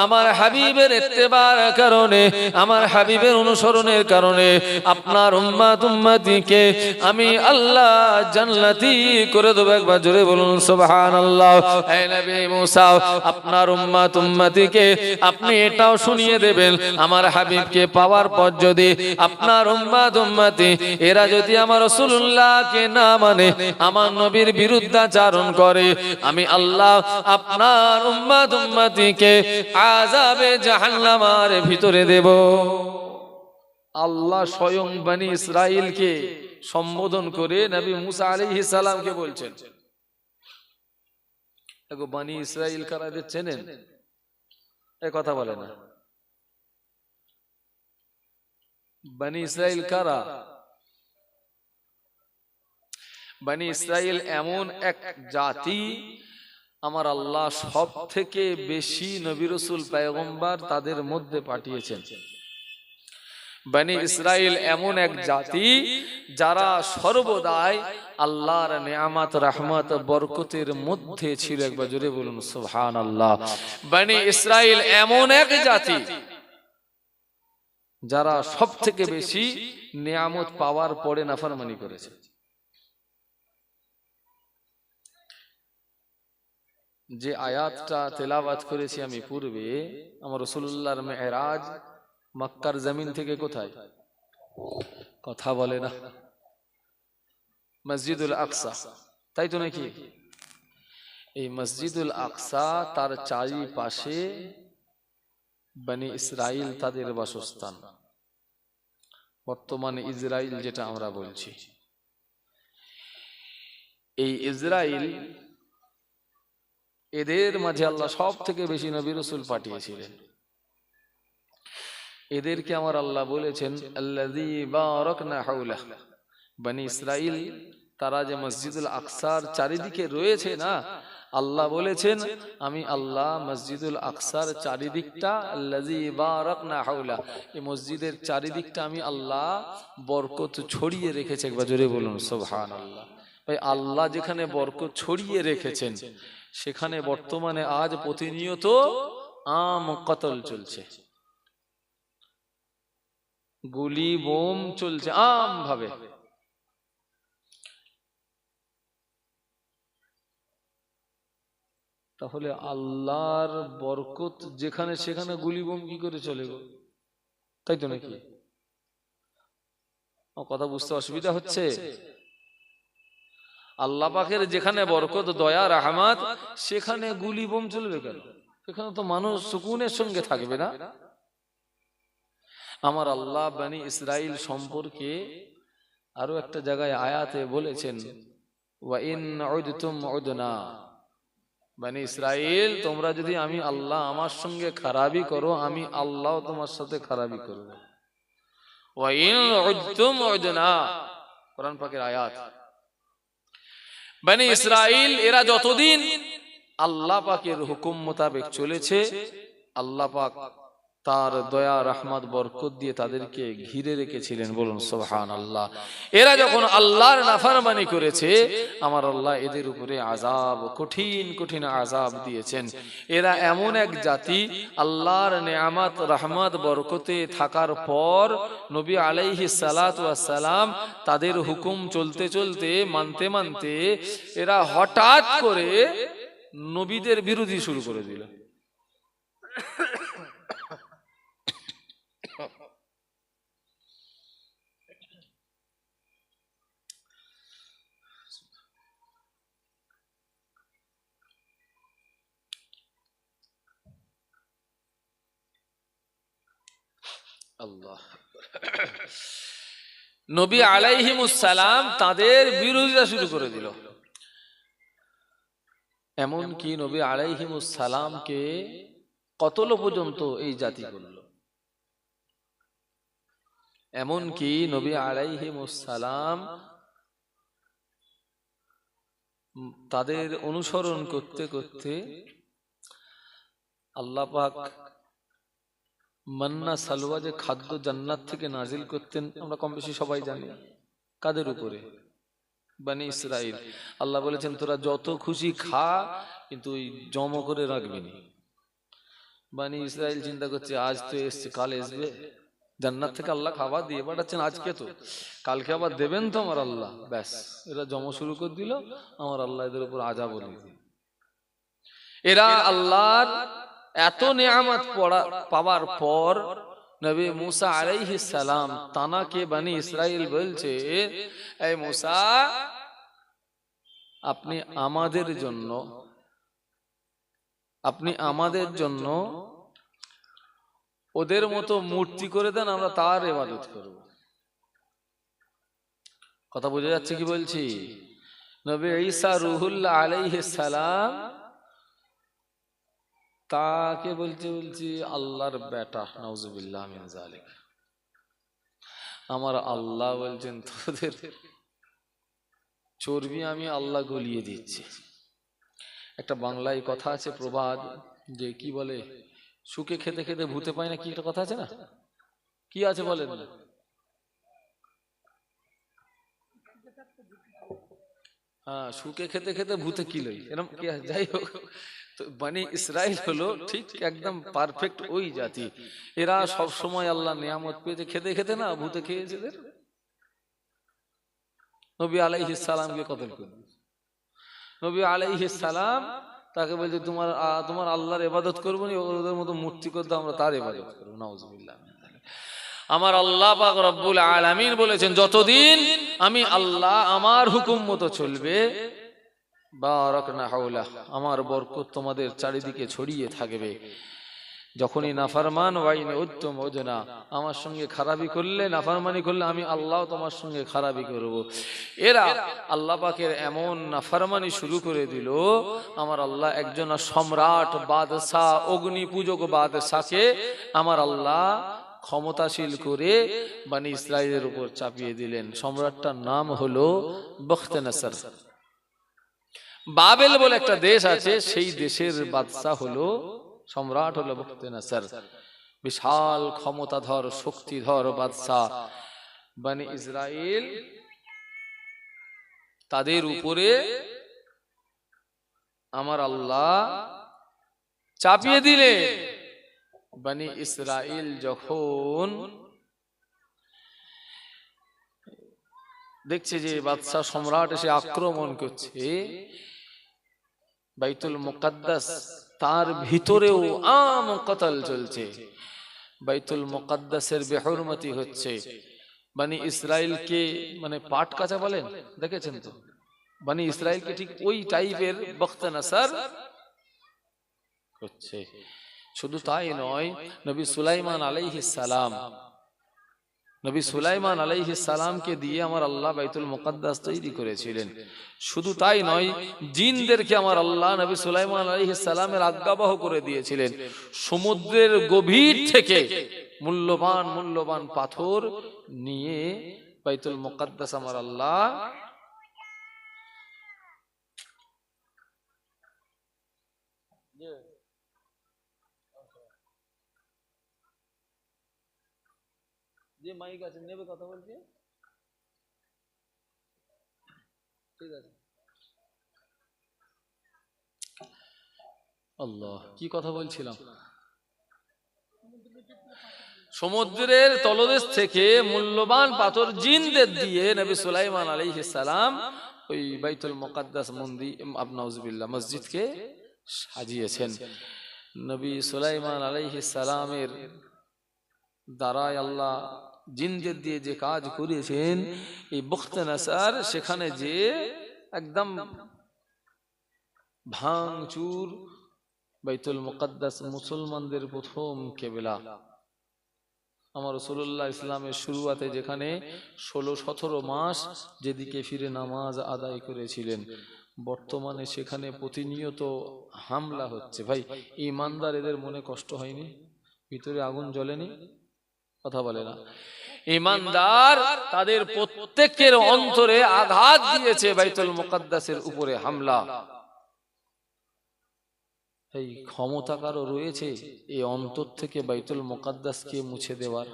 আমার হাবিবের ইত্তেবার কারণে, আমার হাবিবের অনুসরণের কারণে আপনার উম্মতিকে আমি আল্লাহ জান্নাতি করে দেব। একবার জোরে বলুন সুবহানাল্লাহ। হে নবী মুসা, আপনার উম্মতিকে আপনি এটাও শুনিয়ে দেবেন, আমার হাবিবকে পাওয়ার পর যদি আপনার উম্মতি এরা যদি আমার রাসূলুল্লাহকে না মানে, আমার নবীর বিরুদ্ধাচরণ করে, আমি আল্লাহ আপনার উম্মতিকে আযাবে জাহান্নামের ভিতরে দেব। আল্লাহ স্বয়ং বনি ইসরাইলকে সম্বোধন করে নবী মুসা আলাইহিস সালামকে বলছেন। দেখো বনি ইসরাইল কারা চেনেন? এই কথা বলে না। বনি ইসরাইল কারা? বনি ইসরাইল এমন এক জাতি, আমার আল্লাহ সব থেকে বেশি নবী রাসূল পয়গম্বর তাদের মধ্যে পাঠিয়েছেন। বনি ইসরাইল এমন এক জাতি যারা সর্বদাই আল্লাহর নিয়ামত রহমত বরকতের মধ্যে ছিল। একবার জোরে বলুন সুবহানাল্লাহ। বনি ইসরাইল এমন এক জাতি যারা সব থেকে বেশি নিয়ামত পাওয়ার পরে নাফরমানি করেছে। যে আয়াতটা তেলাওয়াত করেছি আমি পূর্বে, আমার রাসূলুল্লাহর মেরাজ মক্কার জমিন থেকে কোথায়? কথা বলে না। মসজিদুল আকসা, তাই তো নাকি? এই মসজিদুল আকসা তার চারিপাশে বনি ইসরাইল তাদের বাসস্থান, বর্তমানে ইসরাইল যেটা আমরা বলছি। এই ইসরাইল, এদের মাঝে আল্লাহ সব থেকে বেশি নবী রাসূল পাঠিয়েছিলেন। এদেরকে আমার আল্লাহ বলেছেন আল্লাযী বারাকনা হাওলা, বনি ইসরাইল তারা যে মসজিদুল আকসার চারিদিকে রয়েছে না, আল্লাহ বলেছেন আমি আল্লাহ মসজিদুল আকসার চারিদিকটা আল্লাযী বারাকনা হাওলা, এই মসজিদের চারিদিকটা আমি আল্লাহ বরকত ছড়িয়ে রেখেছি। একবার জোরে বলুন সুবহানাল্লাহ। ভাই আল্লাহ যেখানে বরকত ছড়িয়ে রেখেছেন সেখানে বর্তমানে আজ প্রতিনিয়ত আম কতল চলছে, গুলি বোম চলছে আম ভাবে। তাহলে আল্লাহর বরকত যেখানে সেখানে গুলি বোম কি করে চলে গো? তাই তো নাকি? কথা বুঝতে অসুবিধা হচ্ছে? আল্লাহ পাকের যেখানে বরকত দয়া রাহমাত সেখানে গুলি বোম চলবে কেন? সেখানে তো মানুষ সুকুনের সঙ্গে থাকবে না। আমার আল্লাহ বনি ইসরাইল সম্পর্কে আরো একটা জায়গায় আয়াতে বলেছেন ওয়া ইন উদতুম উদনা, বনি ইসরাইল তোমরা যদি আমি আল্লাহ আমার সঙ্গে খারাপি করো আমি আল্লাহ তোমার সাথে খারাপি করব। ওয়া ইন উদতুম উদনা, কোরআন পাকের আয়াত। বনি ইসরাইল এরা যতদিন আল্লাহ পাকের হুকুম মোতাবেক চলেছে আল্লাহ পাক তার দয়া রহমত বরকত দিয়ে তাদেরকে ঘিরে রেখেছিলেন। বলুন সুবহানাল্লাহ। এরা যখন আল্লাহর নাফরমানি করেছে আমার আল্লাহ এদের উপরে আযাব, কঠিন কঠিন আযাব দিয়েছেন। এরা এমন এক জাতি আল্লাহর নেয়ামত রহমত বরকতে থাকার পর নবী আলাইহিস সালাতু ওয়াস সালাম তাদের হুকুম চলতে চলতে মানতে মানতে এরা হঠাৎ করে নবীদের বিরোধী শুরু করে দিল। আল্লাহ, নবী আলাইহিমুস সালাম তাদের বিরোধিতা শুরু করে দিল। এমন কি নবী আলাইহিমুস সালামকে কতল পর্যন্ত এই জাতি করল। এমন কি নবী আলাইহিমুস সালাম তাদের অনুসরণ করতে করতে আল্লাহ পাক মান্না সালওয়া যে খাদ্য জান্নাত থেকে নাজিল করতেন আমরা কম বেশি সবাই জানি। কাদের উপরে? বনি ইসরাইল। আল্লাহ বলেছেন তোরা যত খুশি খা কিন্তু জমা করে রাখবি না। বনি ইসরাইল চিন্তা করছে আজ তো এসছে কাল আসবে, জান্নাত থেকে আল্লাহ খাবার দিয়ে পাঠাচ্ছেন আজকে, তো কালকে আবার দেবেন তো আমার আল্লাহ। ব্যাস এরা জমা শুরু করে দিল, আমার আল্লাহ এদের উপর আযাব বলে দিল। এরা আল্লাহর এত নিয়ামত পাওয়ার পর নবী মুসা আলাইহিস সালাম তানাকে বনি ইসরাইল বলছে এই মুসা আপনি আমাদের জন্য ওদের মতো মূর্তি করে দেন, আমরা তার ইবাদত করব। কথা বোঝা যাচ্ছে কি বলছি? নবী ঈসা রূহুল্লাহ আলাইহিস সালাম তাকে বলছি আল্লাহর বেটা, নাউজুবিল্লাহ মিন যালিক। আমার আল্লাহ বলছেন তোদের চর্বি আমি আল্লাহ গলিয়ে দিচ্ছি। একটা বাংলায় কথা আছে প্রবাদ, যে কি বলে শুকে খেতে খেতে ভূতে পায় না, কি একটা কথা আছে না? কি আছে বলেন না? হ্যাঁ, শুকে খেতে খেতে ভূতে কি লই, এরকম কি? যাই হোক, তো বনি ইসরাইল হলো ঠিক একদম পারফেক্ট ওই জাতি। এরা সব সময় আল্লাহ নিয়ামত পেয়েছে, খেতে খেতে না ভূতে খেয়েছে। নবী আলাইহিস সালামকে কতল করে নবী আলাইহিস সালাম তাকে বলছে তোমার আল্লাহর ইবাদত করবো না, ওদের মতো মূর্তি করে দাও, আমরা তার ইবাদত করবো। নাউজুবিল্লাহ। আমার আল্লাহ পাক রব্বুল আলামিন বলেছেন যতদিন আমি আল্লাহ আমার হুকুম মতো চলবে বারাকনা হাওলা, আমার বরকত তোমাদের চারিদিকে ছড়িয়ে থাকবে। যখনই নাফরমান ওয়াইনে উত্তম ওজনা, আমার সঙ্গে খারাপি করলে, নাফরমানি করলে আমি আল্লাহ তোমার সঙ্গে খারাপি করব। এরা আল্লাহ পাকের এমন নাফরমানি শুরু করে দিল, আমার আল্লাহ একজন সম্রাট বাদশাহ অগ্নি পূজক বাদশাকে আমার আল্লাহ ক্ষমতাশীল করে বনি ইসরাইলের উপর চাপিয়ে দিলেন। সম্রাটটার নাম হলো বখতনেসর। বাবেল বলে একটা দেশ আছে, সেই দেশের বাদশাহ হলো, সম্রাট হলো বখতনেসর। বিশাল ক্ষমতাধর শক্তিধর বাদশাহ। বনি ইসরাইল তাদের উপরে আমার আল্লাহ চাপিয়ে দিলে, বনি ইসরাইল যখন দেখছে যে বাদশাহ সম্রাট এসে আক্রমণ করছে, বাইতুল মুকাদ্দাস তার ভিতরেও আম কতল চলছে, বাইতুল মুকাদ্দাসের বেহুরমতি হচ্ছে। বনি ইসরাইলকে মানে পাট কাঁচা বলেন, দেখেছেন তো, বনি ইসরাইলকে ঠিক ওই টাইপের বখতনেসর হচ্ছে। শুধু তাই নয়, নবী সুলাইমান আলাইহিস সালাম, নবী সুলাইমান আলাইহিস সালামকে দিয়ে আমার আল্লাহ বাইতুল মুকাদ্দাস তৈরি করেছিলেন। শুধু তাই নয়, জিনদেরকে আমার আল্লাহ নবী সুলাইমান আলাইহিস সালামের আজ্ঞাবহ করে দিয়েছিলেন সমুদ্রের গভীর থেকে মূল্যবান মূল্যবান পাথর নিয়ে বাইতুল মুকাদ্দাস আমার আল্লাহ যে মাইক আছে নেবে, কথা বলছি, ঠিক আছে। আল্লাহ, কি কথা বলছিলাম? সমুদ্রের তলদেশ থেকে মূল্যবান পাথর জিনদের দিয়ে নবী সুলাইমান আলাইহিস সালাম ওই বাইতুল মুকাদ্দাস মন্দির আবনাউজুবিল্লাহ মসজিদকে সাজিয়েছেন। নবী সুলাইমান আলাইহিস সালামের দ্বারাই আল্লাহ জিনদের দিয়ে যে কাজ করেছেন, এই বখতনেসর সেখানে যে একদম ভাঙচুর, বাইতুল মুকাদ্দাস মুসলমানদের প্রথম কিবলা। আমার রাসূলুল্লাহ ইসলামের শুরুয়াতে যেখানে 16-17 মাস যেদিকে ফিরে নামাজ আদায় করেছিলেন, বর্তমানে সেখানে প্রতিনিয়ত হামলা হচ্ছে। ভাই, ঈমানদার এদের মনে কষ্ট হয়নি? ভিতরে আগুন জ্বলেনি? কথা বলে না। ঈমানদার তাদের প্রত্যেকের অন্তরে আঘাত দিয়েছে বাইতুল মুকাদ্দাসের উপরে হামলা। এই ক্ষমতা কারো রয়েছে এই অন্তর থেকে বাইতুল মুকাদ্দাসকে মুছে দেওয়ার?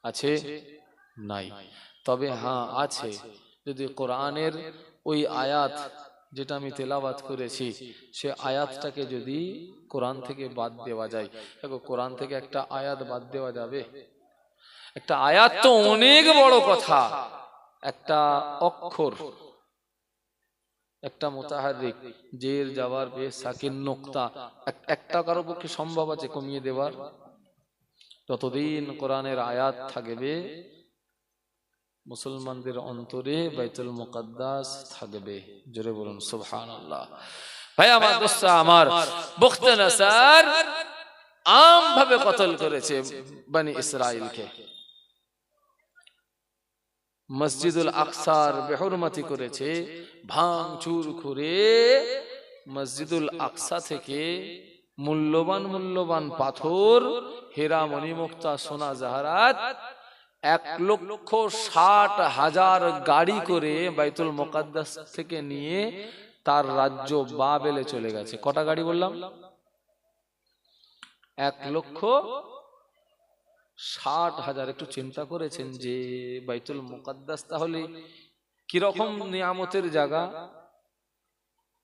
আছে? নাই। তবে হ্যাঁ আছে, যদি কোরআনের ওই আয়াত যেটা আমি তেলাওয়াত করেছি, সে আয়াতটাকে যদি কোরআন থেকে বাদ দেওয়া যায়। দেখো, কোরআন থেকে একটা আয়াত বাদ দেওয়া যাবে? একটা আয়াত তো অনেক বড় কথা। একটা অক্ষর, একটা মুতাহাররিক, জের জাবার পেশ সাকিন নোক্তা, একটা কারো পক্ষে সম্ভব আছে কমিয়ে দেওয়ার? যতদিন কোরআনের আয়াত থাকবে, মুসলমানদের অন্তরে বাইতুল মুকাদ্দাস থাকবে। জোরে বলুন সুবহানাল্লাহ। ভাই আমার দোস্ত আমার, বখতনেসর আম ভাবে কতল করেছে বনি ইসরাইলকে। মসজিদুল আকসার বেহুরমতি করেছে, ভাঙচুর করে মসজিদুল আকসা থেকে মূল্যবান মূল্যবান পাথর, হীরা মণিমুক্তা সোনা জাহারাত 1,60,000 গাড়ি করে বাইতুল মুকাদ্দাস থেকে নিয়ে তার রাজ্য বাবেলে চলে গেছে। কটা গাড়ি বললাম? 1,60,000। একটু চিন্তা করেছেন যে বাইতুল মুকাদ্দাস তাহলে কিরকম নিয়ামতের জায়গা?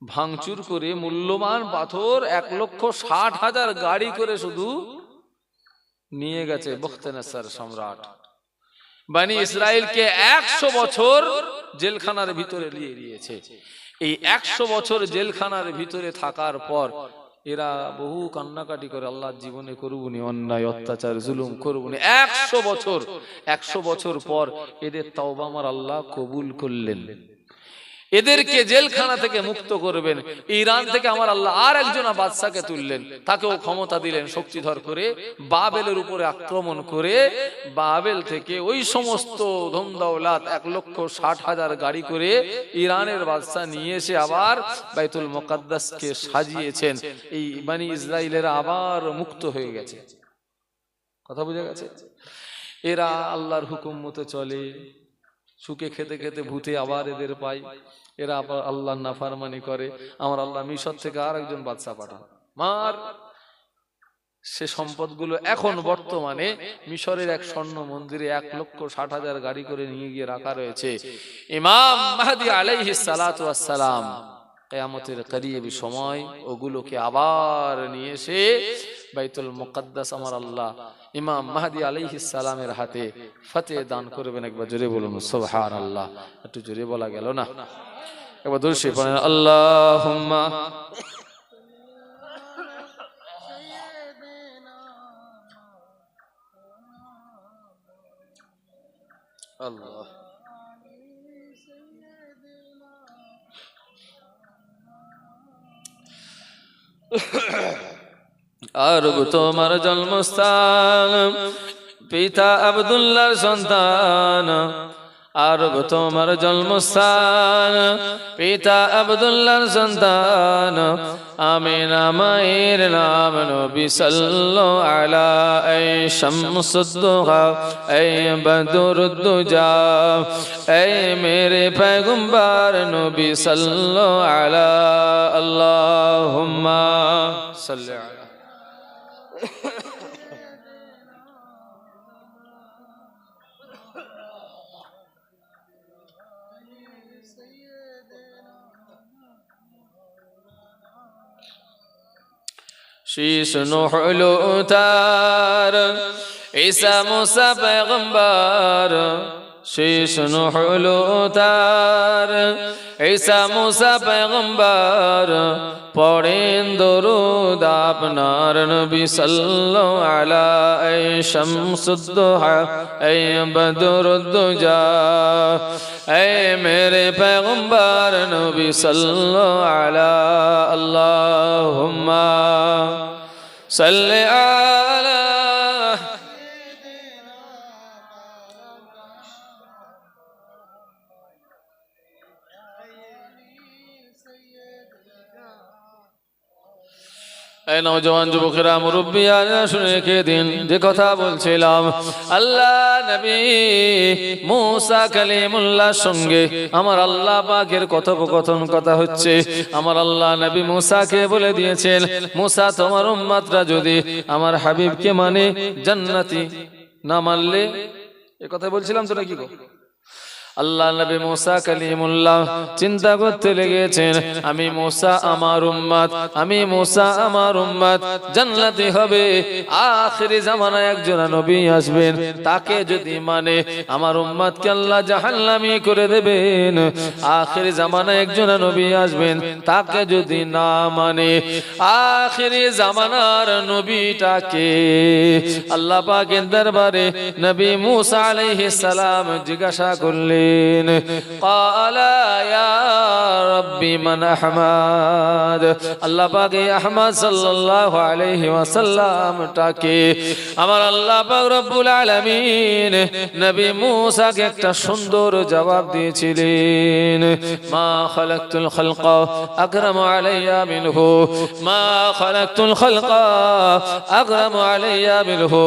ভাঙচুর করে মূল্যবান পাথর 1,60,000 গাড়ি করে শুধু নিয়ে গেছে বখতনেসর সম্রাট। বনি ইসরাইলকে 100 বছর জেলখানার ভিতরে নিয়ে দিয়েছে। এই 100 বছর জেলখানার ভিতরে থাকার পর এরা বহু কান্নাকাটি করে, আল্লাহ জীবনে করবনি অন্যায় অত্যাচার জুলুম করবনি। 100 বছর পর এদের তওবা আমার আল্লাহ কবুল করলেন। এদেরকে জেলখানা থেকে মুক্ত করবেন। ইরান থেকে আমার আল্লাহ আর একজন বাদশাকে তুললেন, তাকেও ক্ষমতা দিলেন শক্তিধর করে, বাবেলের উপরে আক্রমণ করে বাবেল থেকে ওই সমস্ত ধন দৌলত 1,60,000 গাড়ি করে ইরানের বাদশা নিয়ে এসে আবার বাইতুল মুকাদ্দাসকে সাজিয়েছেন। এই বনি ইসরাইলেরা আবার মুক্ত হয়ে গেছে। কথা বুঝা গেছে? এরা আল্লাহর হুকুম মতো চলে, সুখে খেতে খেতে ভূতে আবার এদের পায়, এরা আবার আল্লাহর নাফরমানি করে। আমার আল্লাহ মিশর থেকে আর একজন বাদশা পাঠান, মার সে সম্পদগুলো এখন বর্তমানে মিশরের এক স্বর্ণ মন্দিরে 1,60,000 গাড়ি করে নিয়ে গিয়ে রাখা রয়েছে। ইমাম মাহদী আলাইহিস সালাতু ওয়াস সালাম কিয়ামতের করিব সময় ওগুলোকে আবার নিয়ে এসে বাইতুল মুকাদ্দাস আমার আল্লাহ ইমাম মাহদী আলাইহিস সালামের হাতে ফতেহ দান করবেন। একবার জোরে বলুন সুবহানাল্লাহ। একটু জোরে বলা গেল না? একবার দরুদ শরীফ পড়েন, আল্লাহুম্মা আল্লাহ। আরব তোমার জন্মস্থান, পিতা আব্দুল্লাহর সন্তান। আরব তোমার জন্মস্থান, পিতা আব্দুল্লাহর সন্তান। আমিনা মায়ের নাম নবী সাল্লাল্লাহু আলা এই শামসুদ্দোহা এই বদরুদ্দুজা এই মেরে পয়গম্বর নবী সাল্লাল্লাহু আলা আল্লাহুম্মা সাল্লি আলা। শীশ নূহ উতার ঈসা মুসা পয়গম্বর। শীশ নূহ উতার ঈসা মুসা পয়গম্বর। পড়েন দরুদ আপনার নবী সাল্লাল্লাহু আলা এই শামসুদ্দোহা এই বদরুদ্দুজা এই মেরে পয়গম্বর নবী সাল্লাল্লাহু আলা আল্লাহুম্মা সাল্লি আলা। এই নওজওয়ান যুবকেরা, মুরব্বিয়ানা, শুনে রেখে দিন যে কথা বলছিলাম। আল্লাহ নবী মুসা কালিমুল্লাহর সঙ্গে আমার আল্লাহ পাকের কথোপকথন কথা হচ্ছে। আমার আল্লাহ নবী মুসাকে বলে দিয়েছেন, মুসা তোমার উম্মতরা যদি আমার হাবিবকে মানে জান্নাতি, না মানলে, এ কথা বলছিলাম তো নাকি গো? আল্লাহ নবী মুসা কালিমুল্লাহ চিন্তা করতে লেগেছেন, আমি মুসা আমার উম্মত, আমি মুসা আমার উম্মত জান্নাতি হবে। আখিরি জামানায় একজন নবী আসবেন, তাকে যদি মানে আমার উম্মতকে আল্লাহ জাহান্নামী করে দেবেন। আখিরি জামানায় একজন নবী আসবেন, তাকে যদি না মানে আখিরি জামানার নবীটাকে আল্লাহ পাকের দরবারে নবী মুসা আলাইহিস সালাম জিজ্ঞাসা করলেন, قال يا ربي من أحمد। আল্লাহ পাক আহমদ সাল্লাল্লাহু আলাইহি ওয়াসাল্লাম টাকে আমার আল্লাহ পাক রব্বুল আলামিন নবী মুসাকে একটা সুন্দর জবাব দিয়েছিলেন, মা খালাকতুল খালকা আকরামু আলাইয়া মিনহু, মা খালাকতুল খালকা আকরামু আলাইয়া মিনহু।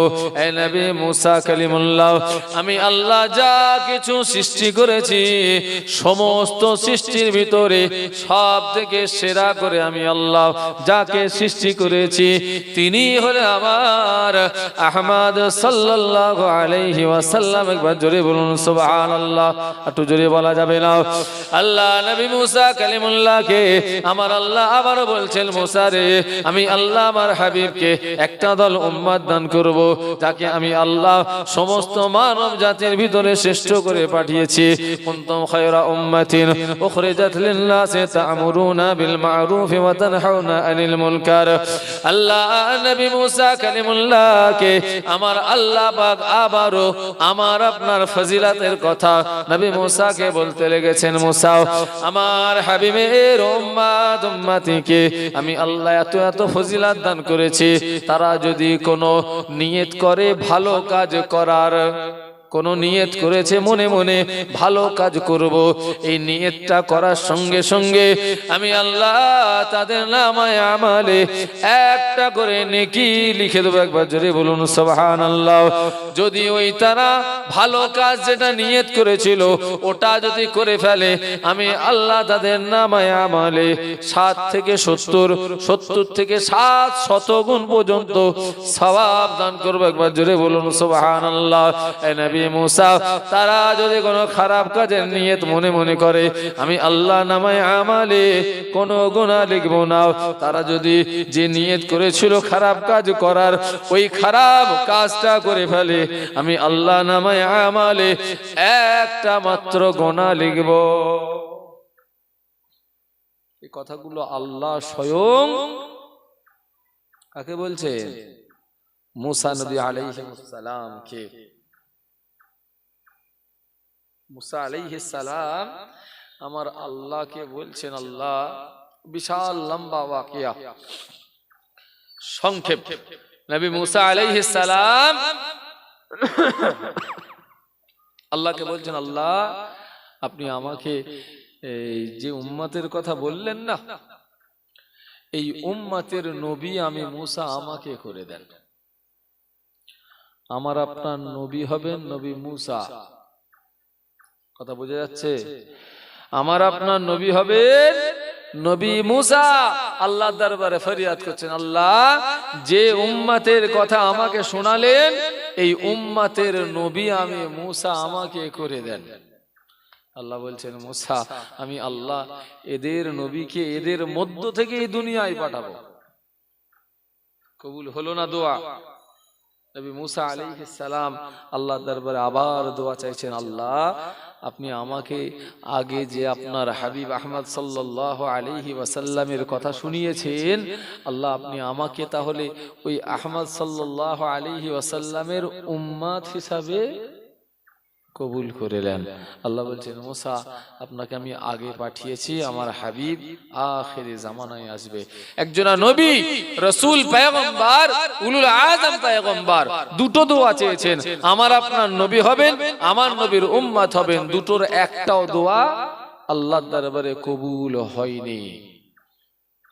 এ নবী মুসা কালিমুল্লাহ, আমি আল্লাহ যা কিছু সৃষ্টি করেছি সমস্ত সৃষ্টির ভিতরে সব থেকে সেরা করে আমি আল্লাহ যাকে সৃষ্টি করেছি তিনি হলেন আমার আহমদ সাল্লাল্লাহু আলাইহি ওয়াসাল্লাম। একবার জোরে বলুন সুবহানাল্লাহ। একটু জোরে বলা যাবে না? আল্লাহ নবী মুসা কালিমুল্লাহকে আমার আল্লাহ আবারও বলছেন, মুসা রে, আমি আল্লাহ আমার হাবিবকে একটা দল উম্মত দান করব, যাকে আমি আল্লাহ সমস্ত মানব জাতির ভিতরে শ্রেষ্ঠ করে পাঠিয়েছি। দিয়েছি, কুনতুম খায়রা উম্মাতিন উখরিজাত লিন-নাসি তা'মুরুনা বিল মা'রুফ ওয়া তানহাউনা আনিল মুনকার। আল্লাহ নবী মুসা কালিমুল্লাহকে আমার আল্লাহ পাক আবারো আমার আপনার ফজিলতের কথা নবী মুসাকে বলতে লেগেছেন, মুসা আমার হাবিবের উম্মতিকে আমি আল্লাহ এত এত ফজিলত দান করেছি, তারা যদি কোনো নিয়ত করে ভালো কাজ করার, কোন নিয়ত করেছে মনে মনে ভালো কাজ করব, এই নিয়তটা করার সঙ্গে সঙ্গে আমি আল্লাহ তাদের নামায়ে আমালে একটা করে নেকি লিখে দেব। একবার জোরে বলুন সুবহানাল্লাহ। যদি ওই তারা ভালো কাজ যেটা নিয়ত করেছিল ওটা যদি করে ফেলে, আমি আল্লাহ তাদের নামায়ে আমালে 7 থেকে 70, 70 থেকে 700 গুণ পর্যন্ত সওয়াব দান করব। একবার জোরে বলুন সুবহানাল্লাহ। এ নবী মুসা, তারা যদি কোনো খারাপ কাজের নিয়ত মনে মনে করে, আমি আল্লাহ নামায়ে আমালে কোনো গুনাহ লিখব না। তারা যদি যে নিয়ত করেছিল খারাপ কাজ করার ওই খারাপ কাজটা করে ফেলে, আমি আল্লাহ নামায়ে আমালে একটা মাত্র গুনাহ লিখব। এই কথাগুলো আল্লাহ স্বয়ং কাকে বলছেন? মুসা নবী আলাইহিস সালাম কে। মুসা আলাইহিস সালাম আমার আল্লাহকে বলছেন, আল্লাহ বিশাল লম্বা ওয়াকিয়া, সংক্ষেপ। নবী মুসা আলাইহিস সালাম আল্লাহকে বলছেন, আল্লাহ আপনি আমাকে এই যে উম্মতের কথা বললেন না, এই উম্মতের নবী আমি মুসা আমাকে করে দেন। আমার আপনার নবী হবেন নবী মুসা। কথা বোঝা যাচ্ছে? আমার আপনার নবী হবেন নবী মুসা। আল্লাহর দরবারে ফরিয়াদ করছেন, আল্লাহ যে উম্মতের কথা আমাকে শোনালেন এই উম্মতের নবী আমি মুসা আমাকে করে দেন। আল্লাহ বলছেন, মুসা আমি আল্লাহ এদের নবীকে এদের মধ্য থেকে এই দুনিয়ায় পাঠাবো। কবুল হলো না দোয়া? নবী মুসা আলাইহিস সালাম আল্লাহর দরবারে আবার দোয়া চাইছেন, আল্লাহ আপনি আমাকে আগে যে আপনার হাবিব আহমদ সাল্লাল্লাহু আলাইহি ওয়াসাল্লামের কথা শুনিয়েছেন, আল্লাহ আপনি আমাকে তাহলে ওই আহমদ সাল্লাল্লাহু আলাইহি ওয়াসাল্লামের উম্মত হিসাবে কবুল করে নেন। আল্লাহ বলছেন, মুসা আপনাকে আমি আগে পাঠিয়েছি, আমার হাবিব আখিরি জামানায় আসবে, একজন নবী রাসূল পয়গম্বর উলুল আযম পয়গম্বর। দুটো দোয়া চেয়েছেন, আমার আপনার নবী হবেন, আমার নবীর উম্মত হবেন। দুটোর একটাও দোয়া আল্লাহর দরবারে কবুল হয়নি।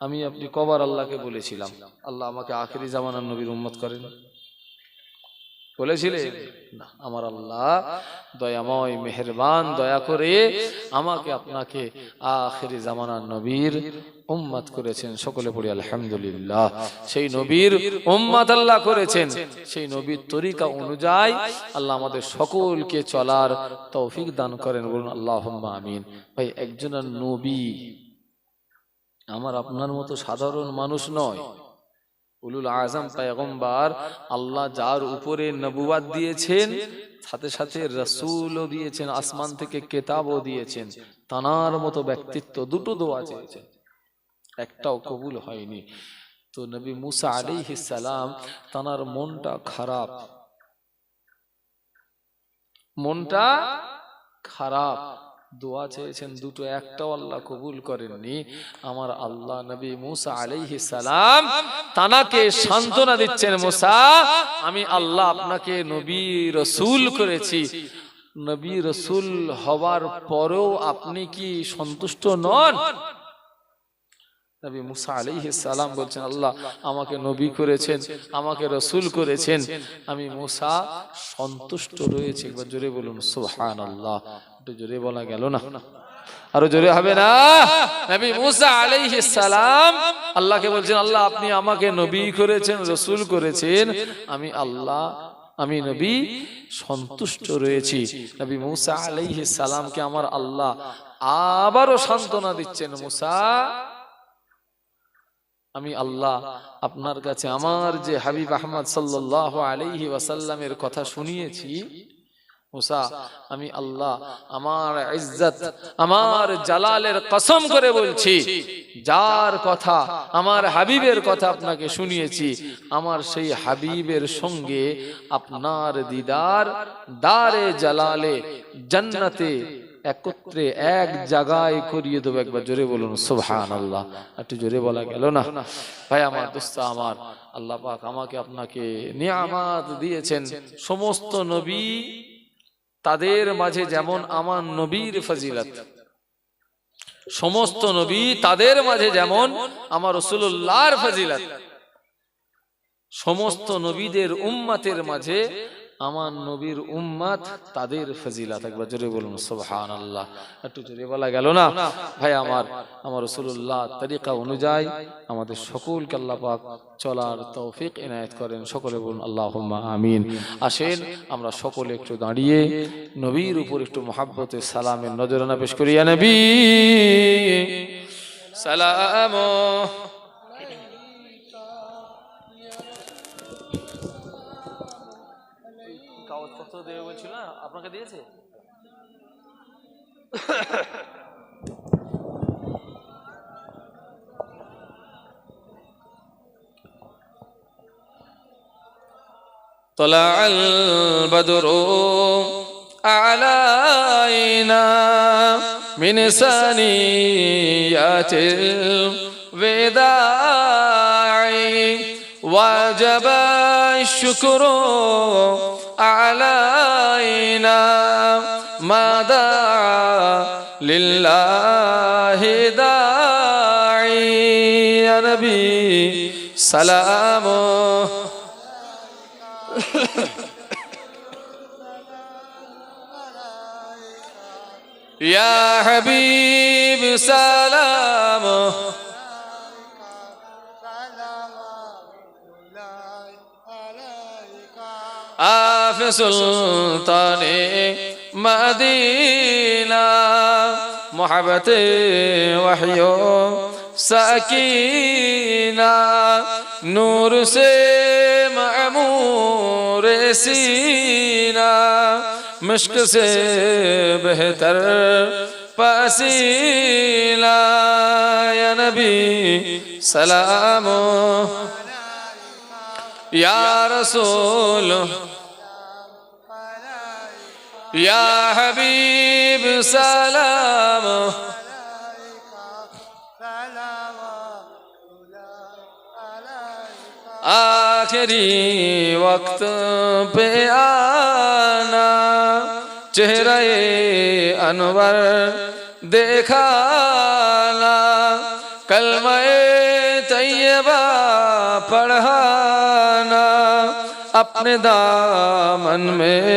আমি আপনি কবার আল্লাহকে বলেছিলাম, আল্লাহ আমাকে আখিরি জামানার নবীর উম্মত করেন? বলেছিলেন না। আমার আল্লাহ দয়াময় মেহেরবান, দয়া করে আমাকে আপনাকে আখিরি জামানার নবীর উম্মত করেছেন। সকলে পড়ি আলহামদুলিল্লাহ। সেই নবীর উম্মত আল্লাহ করেছেন, সেই নবীর তরিকা অনুযায়ী আল্লাহ আমাদের সকলকে চলার তৌফিক দান করেন। বলুন আল্লাহুম্মা আমিন। ভাই একজন নবী আমার আপনার মতো সাধারণ মানুষ নয়, উলুল আযম পয়গম্বর। আল্লাহ যার উপরে নবুয়ত দিয়েছেন সাথে সাথে রাসূলও দিয়েছেন, আসমান থেকে কিতাবও দিয়েছেন, তানার মতো ব্যক্তিত্ব। দুটো দোয়া চেয়েছেন, একটাও কবুল হয়নি। তো নবী মুসা আলাইহিস সালাম তানার মনটা খারাপ, মনটা খারাপ, দোয়া চেয়েছেন দুটো, একটাও আল্লাহ কবুল করেননি। আমার আল্লাহ নবী মুসা আলাইহিস সালাম তানাকে সান্ত্বনা দিচ্ছেন, মুসা আমি আল্লাহ আপনাকে নবী রাসূল করেছি, নবী রাসূল হওয়ার পরেও আপনি কি সন্তুষ্ট নন? নবী মুসা আলাইহিস সালাম বলছেন, আল্লাহ আমাকে নবী করেছেন, আমাকে রাসূল করেছেন, আমি মুসা সন্তুষ্ট রয়েছে। একবার জোরে বলুন সুবহানাল্লাহ। একটু জোরে বলা গেল না? আরো জোরে হবে না? নবী মুসা আলাইহিস সালাম আল্লাহকে বলছেন, আল্লাহ আপনি আমাকে নবী করেছেন, রাসূল করেছেন, আমি আল্লাহ আমি নবী সন্তুষ্ট রয়েছি। নবী মুসা আলাইহিস সালামকে আমার আল্লাহ আবারও সান্ত্বনা দিচ্ছেন, মুসা আমি আল্লাহ আপনার কাছে আমার যে হাবিব আহমদ সাল্লাল্লাহু আলাইহি ওয়াসাল্লামের কথা শুনিয়েছি, মুসা, আমি আল্লাহ আমার ইজ্জত আমার জালালের কসম করে বলছি, যার কথা আমার হাবিবের কথা আপনাকে শুনিয়েছি, আমার সেই হাবিবের সঙ্গে আপনার দিদার দারে জালালে জান্নাতে একত্রে এক জায়গায় করিয়ে দেবো। একবার জোরে বলুন সুবহানাল্লাহ। একটু জোরে বলা গেল না? ভাই আমার, দোস্ত আমার, আল্লাহ পাক আমাকে আপনাকে নিয়ামত দিয়েছেন। সমস্ত নবী তাদের মাঝে যেমন আমার নবীর ফজিলত, সমস্ত নবী তাদের মাঝে যেমন আমার রাসূলুল্লাহর ফজিলত, সমস্ত নবীদের উম্মতের মাঝে আমার নবীর উম্মত তাদের ফজিলত। একবার জোরে বলুন সুবহানাল্লাহ। একটু জোরে বলা গেল না? ভাই আমার রাসূলুল্লাহ তরিকা অনুযায়ী আমাদের সকলকে আল্লাহ পাক চলার তৌফিক ইনায়েত করেন। সকলে বলুন আল্লাহুম্মা আমিন। আসেন আমরা সকলে একটু দাঁড়িয়ে নবীর উপর একটু মহব্বতে সালামের নজরানা পেশ করি। ইয়া নবী সালাম কাগজপত্র দেবে বলছিল না, আপনাকে দিয়েছে? طلع البدر علينا من ثنيات الوداع وجب الشكر علينا ما دعا لله داعي. يا نبي سلام يا حبيب سلام آف سلطان مدینہ محبت وحی سکینہ نور سے معمور سینہ مشک سے بہتر پسینہ. یا نبی سلام یا رسول یا حبیب سلام آخری وقت پہ آنا چہرہ انور دیکھانا کلمہ طیبہ پڑھانا اپنے دامن میں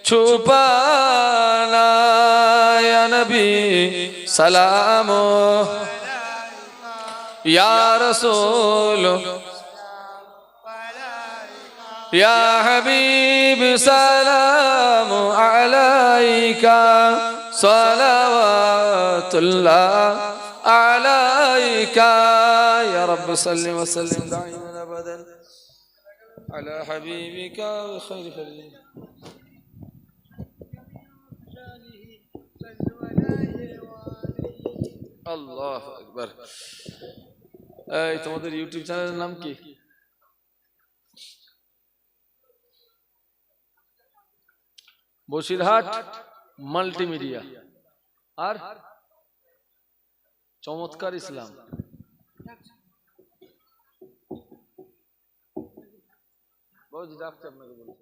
چھپانا. یا نبی سلام یا رسول یا حبیب سلام علیکہ صلوات اللہ علیکہ. یا رب صلی وسلم دائما ابدا على حبیبک خیر خلیل. আল্লাহ আকবার. এই তোমাদের ইউটিউব চ্যানেলের নাম কি? বসিরহাট মাল্টিমিডিয়া আর চমৎকার ইসলাম. বহুত ডাকছে আপনাকে বলছি।